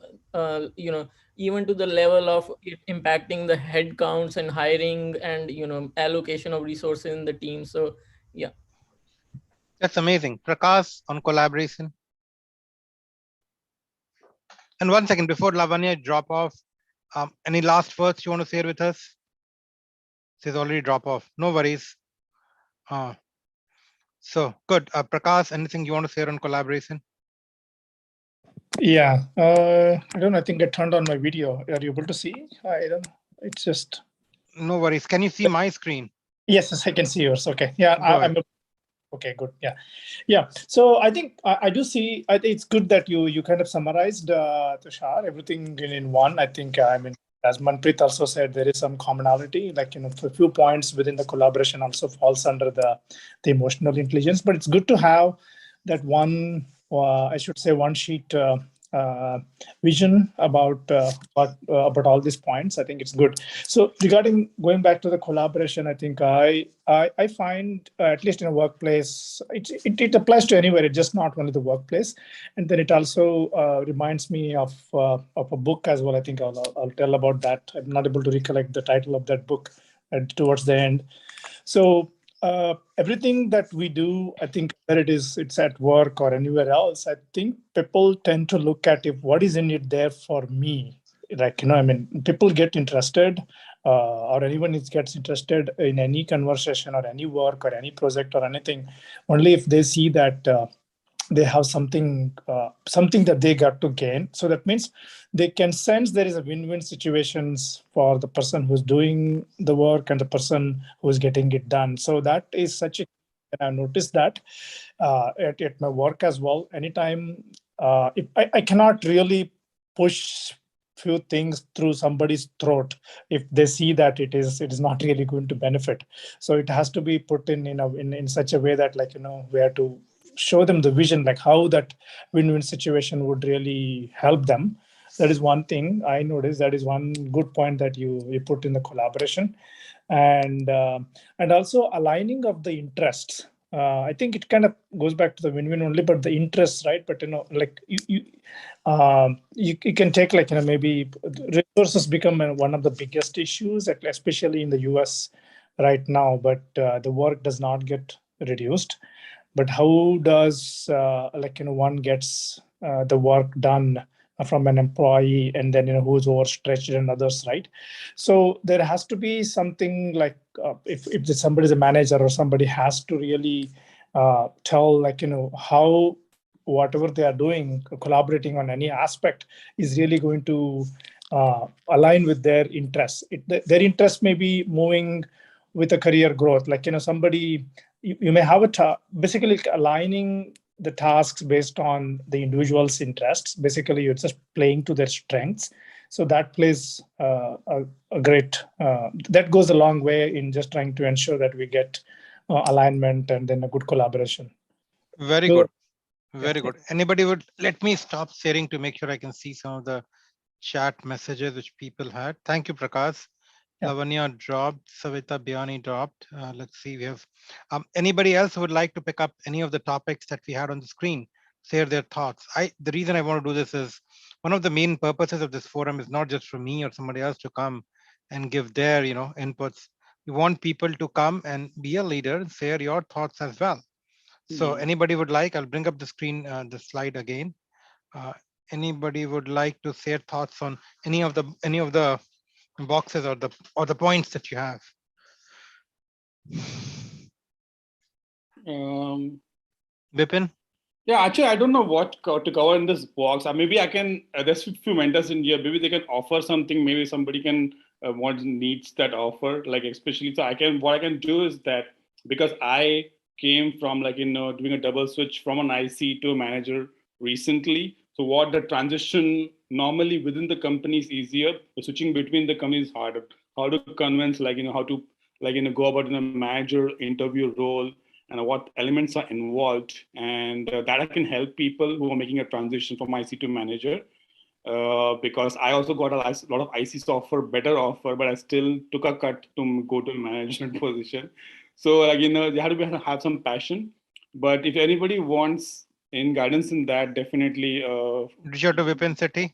[SPEAKER 10] even to the level of it impacting the head counts and hiring and allocation of resources in the team. So yeah.
[SPEAKER 1] That's amazing. Prakash, on collaboration. And one second, before Lavanya drop off, any last words you want to share with us? She's already drop off. No worries. So good. Prakash, anything you want to share on collaboration?
[SPEAKER 11] Yeah, I don't know. I think I turned on my video. Are you able to see? I don't know. It's just.
[SPEAKER 1] No worries. Can you see my screen?
[SPEAKER 11] Yes, I can see yours. Okay. Yeah, I'm. Okay, good. Yeah. So I think I do see. I think it's good that you kind of summarized, Tushar, everything in one. I think as Manpreet also said, there is some commonality. Like a few points within the collaboration also falls under the emotional intelligence. But it's good to have that one. I should say one sheet. Vision about about all these points. I think it's good. So regarding going back to the collaboration, I think I find at least in a workplace, it applies to anywhere. It's just not only the workplace. And then it also reminds me of a book as well. I think I'll tell about that. I'm not able to recollect the title of that book towards the end. So everything that we do, I think whether it's at work or anywhere else, I think people tend to look at what is in it there for me. Like, people get interested or anyone gets interested in any conversation or any work or any project or anything, only if they see that they have something that they got to gain. So that means they can sense there is a win-win situations for the person who's doing the work and the person who's getting it done. So that is such a, and I noticed that at my work as well. Anytime if I cannot really push few things through somebody's throat if they see that it is not really going to benefit. So it has to be put in such a way that we have to show them the vision, like how that win-win situation would really help them. That is one thing I noticed. That is one good point that you put in the collaboration, and also aligning of the interests. I think it kind of goes back to the win-win only, but the interests, right? But like you can take maybe resources become one of the biggest issues, especially in the US right now. But the work does not get reduced. But how does one gets the work done from an employee, and then who's overstretched and others, right? So there has to be something like if somebody is a manager or somebody has to really tell how whatever they are doing, collaborating on any aspect is really going to align with their interests. Their interest may be moving with a career growth, somebody you may have basically aligning the tasks based on the individual's interests. Basically, you're just playing to their strengths. So that plays a great, that goes a long way in just trying to ensure that we get alignment and then a good collaboration.
[SPEAKER 1] Very good. Very good. Anybody would let me stop sharing to make sure I can see some of the chat messages which people had. Thank you, Prakash. Lavanya dropped, Savita Biani dropped. Let's see, we have anybody else who would like to pick up any of the topics that we had on the screen, share their thoughts. The reason I want to do this is one of the main purposes of this forum is not just for me or somebody else to come, and give their, inputs. We want people to come and be a leader and share your thoughts as well. So anybody would like, I'll bring up the screen, the slide again. Uh, Anybody would like to share thoughts on any of the boxes or the points that you have? Bipin?
[SPEAKER 6] Yeah, actually, I don't know what to cover in this box. Maybe I can. There's a few mentors in here. Maybe they can offer something. Maybe somebody can want needs that offer. Like especially, so what I can do is that because I came from doing a double switch from an IC to a manager recently. So what the transition normally within the company is easier. The switching between the companies is harder. How to convince how to go about in a manager interview role and what elements are involved, and that I can help people who are making a transition from IC to manager. Because I also got a lot of IC offer, better offer, but I still took a cut to go to a management position. So you have to have some passion. But if anybody wants in guidance in that, definitely.
[SPEAKER 1] Reach out to Vipin Sethi.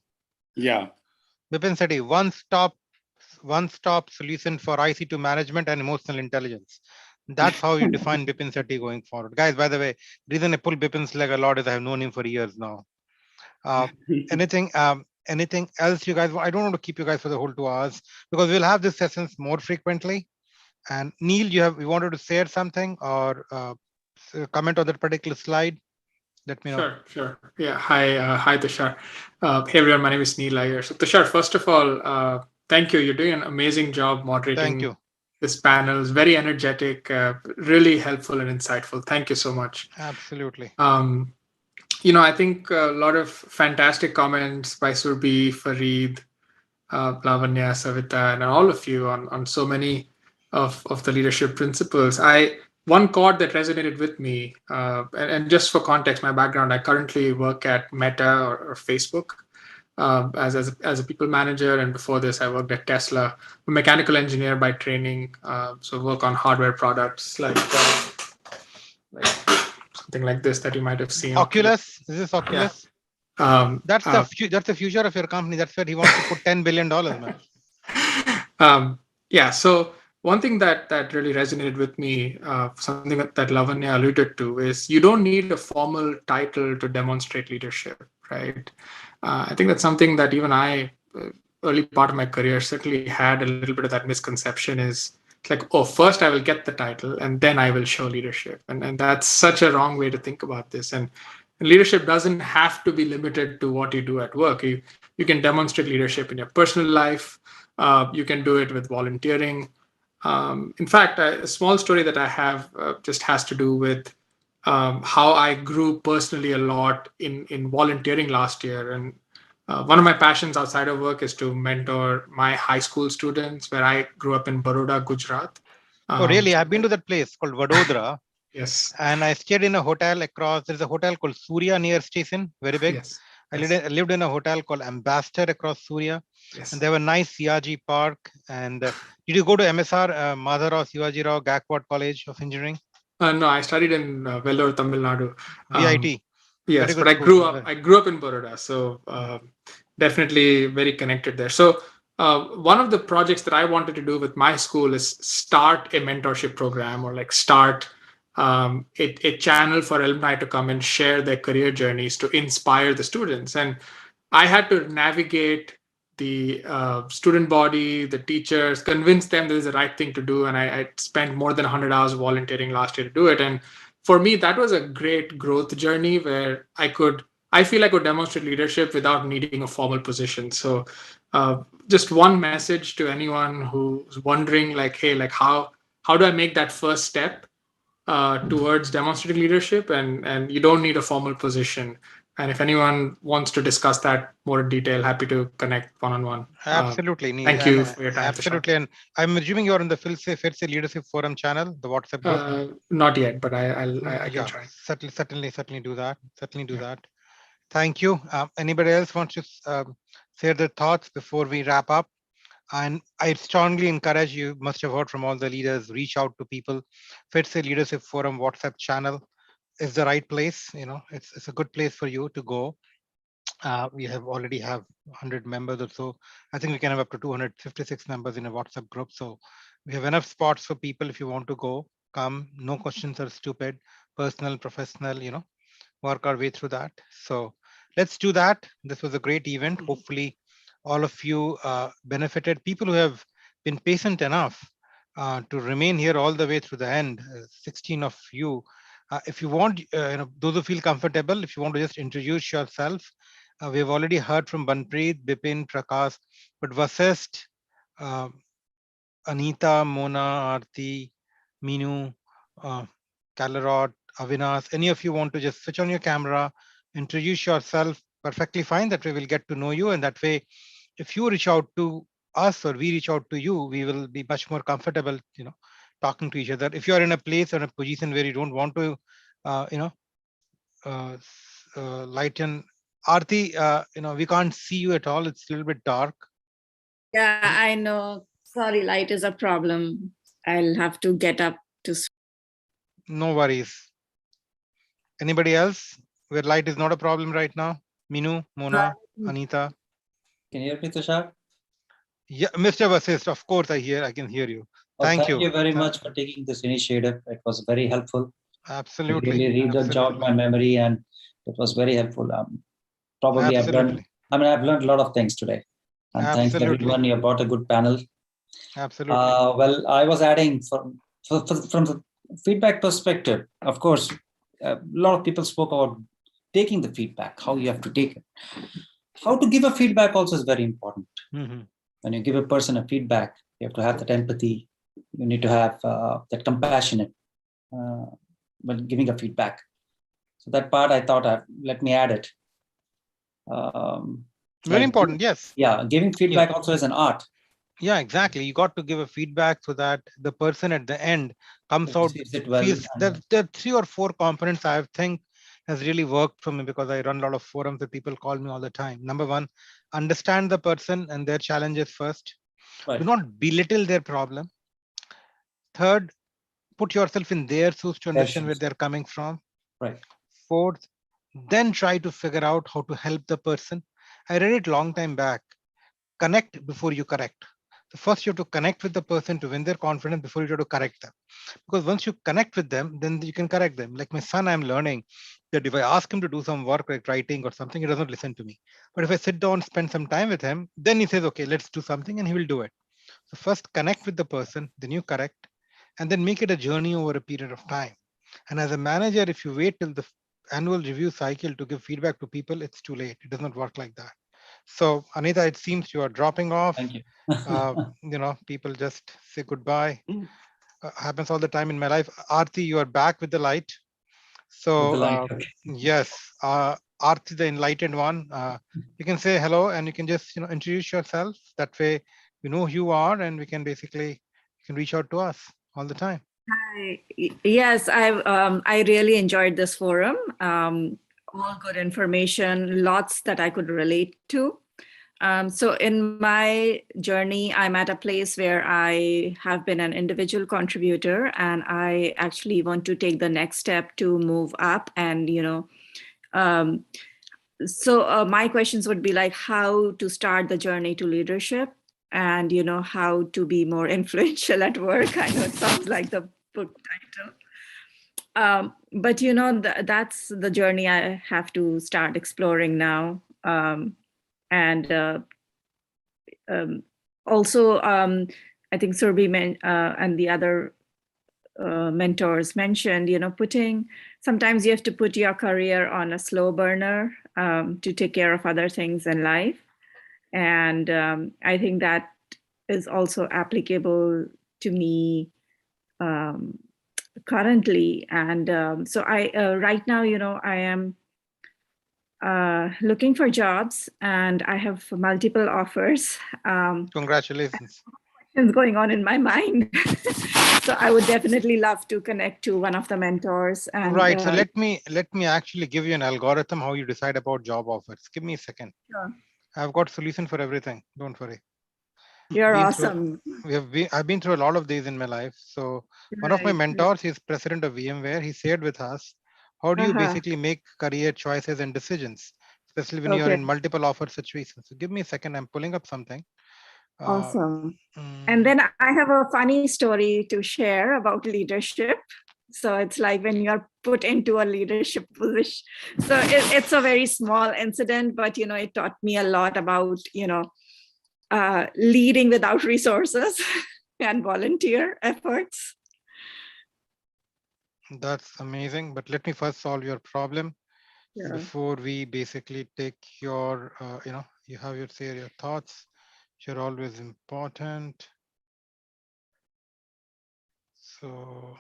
[SPEAKER 6] Yeah.
[SPEAKER 1] Vipin Sethi, one-stop solution for IC to management and emotional intelligence. That's how you define Bipin Sethi going forward. Guys, by the way, the reason I pull Bipin's leg a lot is I have known him for years now. Anything else you guys? I don't want to keep you guys for the whole 2 hours because we'll have these sessions more frequently. And Neil, you wanted to share something or comment on that particular slide? Let me know.
[SPEAKER 12] Sure. Yeah. Hi, Tushar. Hey everyone, my name is Neil Iyer. So Tushar, first of all, thank you. You're doing an amazing job moderating
[SPEAKER 1] Thank you.
[SPEAKER 12] this panel. It's very energetic, really helpful and insightful. Thank you so much.
[SPEAKER 1] Absolutely.
[SPEAKER 12] I think a lot of fantastic comments by Surbi, Fareed, Lavanya, Savita, and all of you on so many of the leadership principles. One chord that resonated with me, and just for context, my background, I currently work at Meta or Facebook as a people manager, and before this, I worked at Tesla. I'm a mechanical engineer by training, so work on hardware products like something like this that you might have seen.
[SPEAKER 1] Oculus. Is this Oculus?
[SPEAKER 12] Yeah.
[SPEAKER 1] That's the future of your company. That's where he wants to put $10 billion, man.
[SPEAKER 12] Yeah. So one thing that really resonated with me, something that Lavanya alluded to, is you don't need a formal title to demonstrate leadership, right? I think that's something that even I, early part of my career, certainly had a little bit of that misconception is it's like, oh, first I will get the title and then I will show leadership. And that's such a wrong way to think about this. And leadership doesn't have to be limited to what you do at work. You can demonstrate leadership in your personal life. You can do it with volunteering. In fact, a small story that I have just has to do with how I grew personally a lot in volunteering last year. And one of my passions outside of work is to mentor my high school students, where I grew up in Baroda, Gujarat.
[SPEAKER 1] Oh, really? I've been to that place called Vadodara.
[SPEAKER 12] Yes.
[SPEAKER 1] And I stayed in a hotel there's a hotel called Surya near station, very big.
[SPEAKER 12] Yes.
[SPEAKER 1] I lived in a hotel called Ambassador across Surya.
[SPEAKER 12] Yes.
[SPEAKER 1] And they have a nice Siaji Park. And did you go to MSR, Madharao Sivaji Rao Gakwad College of Engineering?
[SPEAKER 12] No, I studied in Vellore, Tamil Nadu.
[SPEAKER 1] VIT.
[SPEAKER 12] Yes, but I grew up in Baroda, so definitely very connected there. So one of the projects that I wanted to do with my school is start a mentorship program, or like start a channel for alumni to come and share their career journeys to inspire the students. And I had to navigate the student body, the teachers, convince them this is the right thing to do. And I spent more than 100 hours volunteering last year to do it. And for me, that was a great growth journey where I feel I could demonstrate leadership without needing a formal position. So just one message to anyone who's wondering, like, hey, like how do I make that first step towards demonstrating leadership? And you don't need a formal position. And if anyone wants to discuss that more in detail, happy to connect one-on-one.
[SPEAKER 1] Absolutely, Neil.
[SPEAKER 12] Thank you for your time.
[SPEAKER 1] Absolutely. And I'm assuming you're in the PhirSe Leadership Forum channel, the WhatsApp group.
[SPEAKER 12] Not yet, but I can try.
[SPEAKER 1] Certainly do that. That. Thank you. Anybody else wants to share their thoughts before we wrap up? And I strongly encourage you, must have heard from all the leaders, reach out to people. PhirSe Leadership Forum WhatsApp channel is the right place. It's a good place for you to go. We already have 100 members or so. I think we can have up to 256 members in a WhatsApp group. So we have enough spots for people. If you want to go, come. No questions are stupid. Personal, professional, work our way through that. So let's do that. This was a great event. Hopefully all of you benefited. People who have been patient enough to remain here all the way through the end, 16 of you. If you want, those who feel comfortable, if you want to just introduce yourself, we have already heard from Banpreet, Bipin, Prakash, but Vasist, uh, Anita, Mona, Aarti, Minu, Kalarot, Avinash, any of you want to just switch on your camera, introduce yourself, perfectly fine. That way we'll get to know you. And that way, if you reach out to us or we reach out to you, we will be much more comfortable, talking to each other. If you are in a place or a position where you don't want to, lighten. Aarti, we can't see you at all. It's a little bit dark.
[SPEAKER 13] Yeah, I know. Sorry, light is a problem. I'll have to get up to.
[SPEAKER 1] No worries. Anybody else where light is not a problem right now? Minu, Mona, Anita.
[SPEAKER 14] Can you hear me, Tushar?
[SPEAKER 1] Yeah, Mr. Vasist, of course I can hear you.
[SPEAKER 14] Thank you very much for taking this initiative. It was very helpful.
[SPEAKER 1] Absolutely.
[SPEAKER 14] It really jogged my memory and it was very helpful. Probably
[SPEAKER 1] Absolutely.
[SPEAKER 14] I've learned a lot of things today. And thanks everyone. You brought a good panel.
[SPEAKER 1] Absolutely.
[SPEAKER 14] Well, I was adding from the feedback perspective, of course, a lot of people spoke about taking the feedback, how you have to take it. How to give a feedback also is very important.
[SPEAKER 1] Mm-hmm.
[SPEAKER 14] When you give a person a feedback, you have to have that empathy. You need to have that compassionate when giving a feedback. So that part I thought, let me add it.
[SPEAKER 1] Very important, yes.
[SPEAKER 14] Yeah, giving feedback also is an art.
[SPEAKER 1] Yeah, exactly. You got to give a feedback so that the person at the end comes out, feels that there are 3 or 4 components I think has really worked for me because I run a lot of forums that people call me all the time. Number 1, understand the person and their challenges first.
[SPEAKER 14] Right.
[SPEAKER 1] Do not belittle their problem. Third, put yourself in their shoes to understand where they're coming from.
[SPEAKER 14] Right.
[SPEAKER 1] Fourth, then try to figure out how to help the person. I read it long time back. Connect before you correct. So first you have to connect with the person to win their confidence before you try to correct them. Because once you connect with them, then you can correct them. Like my son, I'm learning that if I ask him to do some work like writing or something, he doesn't listen to me. But if I sit down, spend some time with him, then he says, okay, let's do something, and he will do it. So first connect with the person, then you correct, and then make it a journey over a period of time. And as a manager, if you wait till the annual review cycle to give feedback to people, it's too late. It does not work like that. So Anita, it seems you are dropping off.
[SPEAKER 14] Thank you.
[SPEAKER 1] People just say goodbye. Happens all the time in my life. Aarti, you are back with the light. So
[SPEAKER 14] with the light, okay.
[SPEAKER 1] Yes, Aarti, the enlightened one. You can say hello and you can just introduce yourself. That way you know who you are, and we can basically you can reach out to us all the time.
[SPEAKER 13] Hi. Yes, I really enjoyed this forum. All good information, lots that I could relate to. So in my journey, I'm at a place where I have been an individual contributor, and I actually want to take the next step to move up. And so my questions would be like how to start the journey to leadership, and how to be more influential at work. I know it sounds like the book title. But that's the journey I have to start exploring now. And also, I think Surbi and the other mentors mentioned, sometimes you have to put your career on a slow burner to take care of other things in life. And I think that is also applicable to me currently. And so right now, I am looking for jobs, and I have multiple offers.
[SPEAKER 1] Congratulations.
[SPEAKER 13] Going on in my mind. So I would definitely love to connect to one of the mentors. And,
[SPEAKER 1] right. So let me actually give you an algorithm how you decide about job offers. Give me a second.
[SPEAKER 13] Sure.
[SPEAKER 1] I've got solution for everything. Don't worry.
[SPEAKER 13] You're awesome.
[SPEAKER 1] I've been through a lot of these in my life. So one of my mentors, he's president of VMware. He shared with us, how do you basically make career choices and decisions? especially when you're in multiple offer situations. So give me a second. I'm pulling up something.
[SPEAKER 13] Awesome. And then I have a funny story to share about leadership. So it's like when you're put into a leadership position. So it's a very small incident, but it taught me a lot about leading without resources and volunteer efforts.
[SPEAKER 1] That's amazing. But let me first solve your problem before we basically take your, you have your say your thoughts. You're always important. So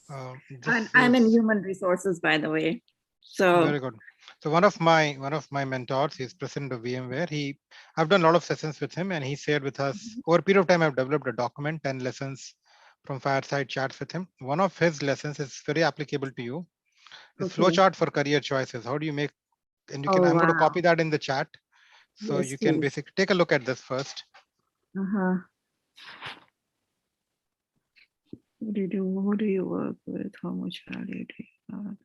[SPEAKER 13] I'm in human resources, by the way. So
[SPEAKER 1] very good. So one of my mentors, he's president of VMware. I've done a lot of sessions with him, and he shared with us over a period of time. I've developed a document, 10 lessons from fireside chats with him. One of his lessons is very applicable to you. It's flowchart for career choices. How do you make? And you can. I'm going to copy that in the chat, so you can basically take a look at this first.
[SPEAKER 13] What do you do? Who do you work with? How much value do you have?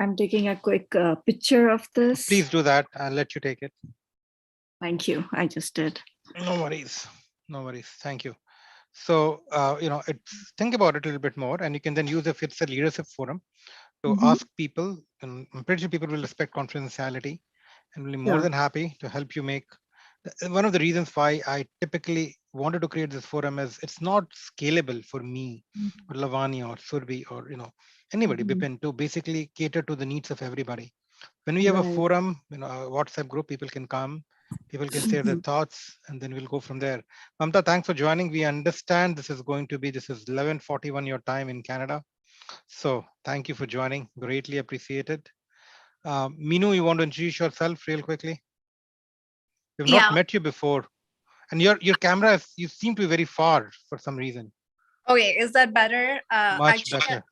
[SPEAKER 13] I'm taking a quick picture of this.
[SPEAKER 1] Please do that. I'll let you take it.
[SPEAKER 13] Thank you. I just did.
[SPEAKER 1] No worries. No worries. Thank you. So, think about it a little bit more, and you can then use if it's a leadership forum to ask people, and I'm pretty sure people will respect confidentiality and will be more than happy to help you make. One of the reasons why I typically wanted to create this forum is it's not scalable for me or Lavani or Surbi or anybody, Bipin, to basically cater to the needs of everybody. When we have a forum, a WhatsApp group, people can come, people can share their thoughts, and then we'll go from there. Mamta, thanks for joining. We understand this is 11:41 your time in Canada. So thank you for joining. Greatly appreciated. Minu, you want to introduce yourself real quickly? We've not met you before. And your camera, you seem to be very far for some reason.
[SPEAKER 15] Okay, is that better?
[SPEAKER 1] Much better.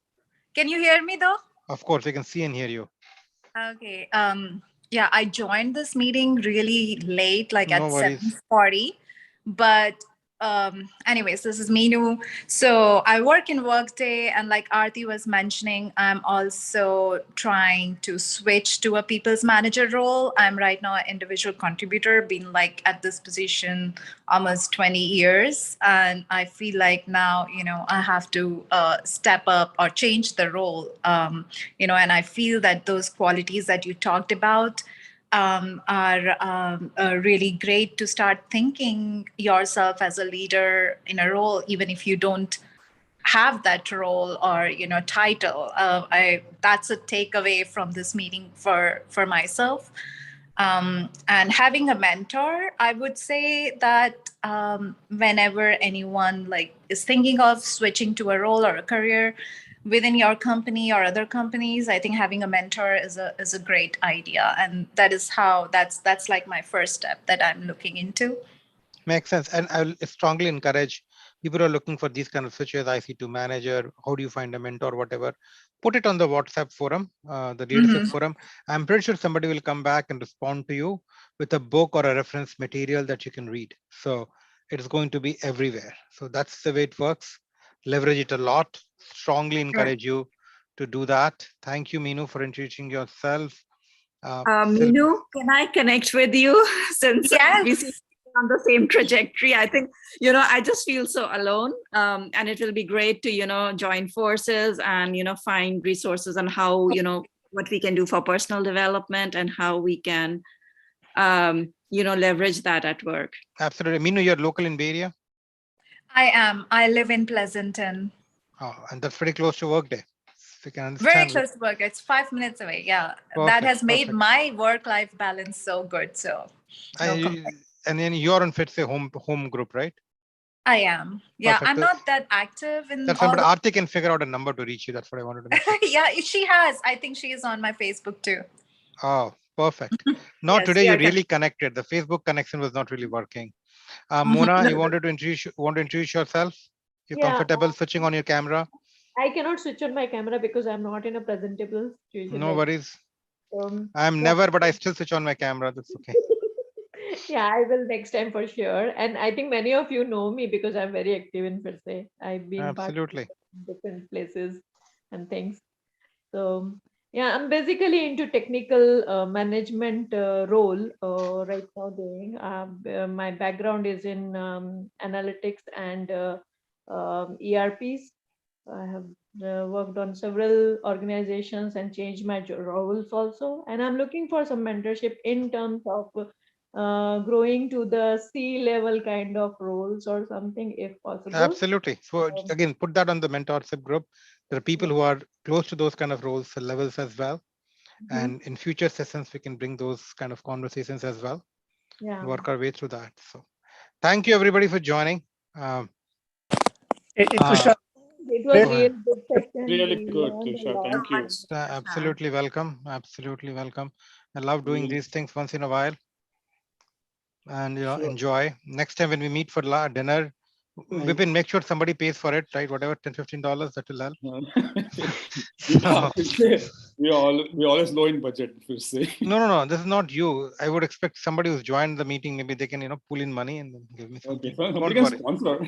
[SPEAKER 15] Can you hear me though?
[SPEAKER 1] Of course, I can see and hear you.
[SPEAKER 15] Okay. Yeah, I joined this meeting really late, like at 7:40. But anyways, this is Meenu. So I work in Workday, and like Aarti was mentioning, I'm also trying to switch to a people's manager role. I'm right now an individual contributor, been like at this position almost 20 years. And I feel like now, I have to step up or change the role, and I feel that those qualities that you talked about are really great to start thinking yourself as a leader in a role, even if you don't have that role or title. That's a takeaway from this meeting for myself. And having a mentor, I would say that whenever anyone is thinking of switching to a role or a career within your company or other companies, I think having a mentor is a great idea, and that's like my first step that I'm looking into. Makes sense, and I will strongly encourage people who are looking for these kind of switches, IC2 manager. How do you find a mentor? Whatever, put it on the WhatsApp forum, the leadership forum. I'm pretty sure somebody will come back and respond to you with a book or a reference material that you can read. So it's going to be everywhere. So that's the way it works. Leverage it a lot. Strongly encourage you to do that. Thank you, Meenu, for introducing yourself.
[SPEAKER 13] Meenu, can I connect with you since we see on the same trajectory? I think, I just feel so alone, and it will be great to, join forces and, find resources on how, what we can do for personal development and how we can, leverage that at work.
[SPEAKER 1] Absolutely. Meenu, you're local in Bay Area?
[SPEAKER 15] I am. I live in Pleasanton.
[SPEAKER 1] Oh, and that's pretty close to Workday. So you can understand.
[SPEAKER 15] Very close to work. It's 5 minutes away. Yeah. That has made my work-life balance so good. So
[SPEAKER 1] and then you're on PhirSe home group, right?
[SPEAKER 15] I am. Yeah. Perfect. I'm not that active in
[SPEAKER 1] that's all. But Aarti can figure out a number to reach you. That's what I wanted to mention.
[SPEAKER 15] Yeah, she has. I think she is on my Facebook too.
[SPEAKER 1] Oh, perfect. Now today you're really connected. The Facebook connection was not really working. Mona, you want to introduce yourself? You're comfortable switching on your camera?
[SPEAKER 16] I cannot switch on my camera because I'm not in a presentable situation.
[SPEAKER 1] No worries. I'm never, but I still switch on my camera. That's okay.
[SPEAKER 16] Yeah, I will next time for sure. And I think many of you know me because I'm very active in PhirSe. I've been part of different places and things. So yeah, I'm basically into technical management role right now doing. My background is in analytics and ERPs. I have worked on several organizations and changed my roles also. And I'm looking for some mentorship in terms of growing to the C-level kind of roles or something if possible.
[SPEAKER 1] Absolutely. So again, put that on the mentorship group. There are people who are close to those kind of roles levels as well. And in future sessions, we can bring those kind of conversations as well.
[SPEAKER 16] Yeah.
[SPEAKER 1] Work our way through that. So thank you everybody for joining.
[SPEAKER 16] It was really good session.
[SPEAKER 6] Really good, Tushar. Thank you.
[SPEAKER 1] Absolutely welcome. Absolutely welcome. I love doing these things once in a while. And enjoy. Next time when we meet for dinner, Vipin, make sure somebody pays for it, right? Whatever, $10-15, that will help.
[SPEAKER 6] we always low in budget, PhirSe.
[SPEAKER 1] No. This is not you. I would expect somebody who's joined the meeting, maybe they can, pull in money and then give me something.
[SPEAKER 6] Okay,
[SPEAKER 1] Don't
[SPEAKER 6] can
[SPEAKER 1] worry.
[SPEAKER 6] Sponsor.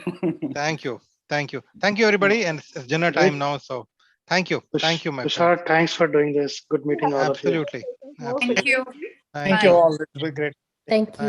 [SPEAKER 1] Thank you. Thank you, everybody. And it's dinner time now. So thank you. Thank you, my friend.
[SPEAKER 8] Tushar, thanks for doing this. Good meeting all of you.
[SPEAKER 1] Absolutely.
[SPEAKER 15] Thank you.
[SPEAKER 11] Thank you all. It was great.
[SPEAKER 3] Thank you.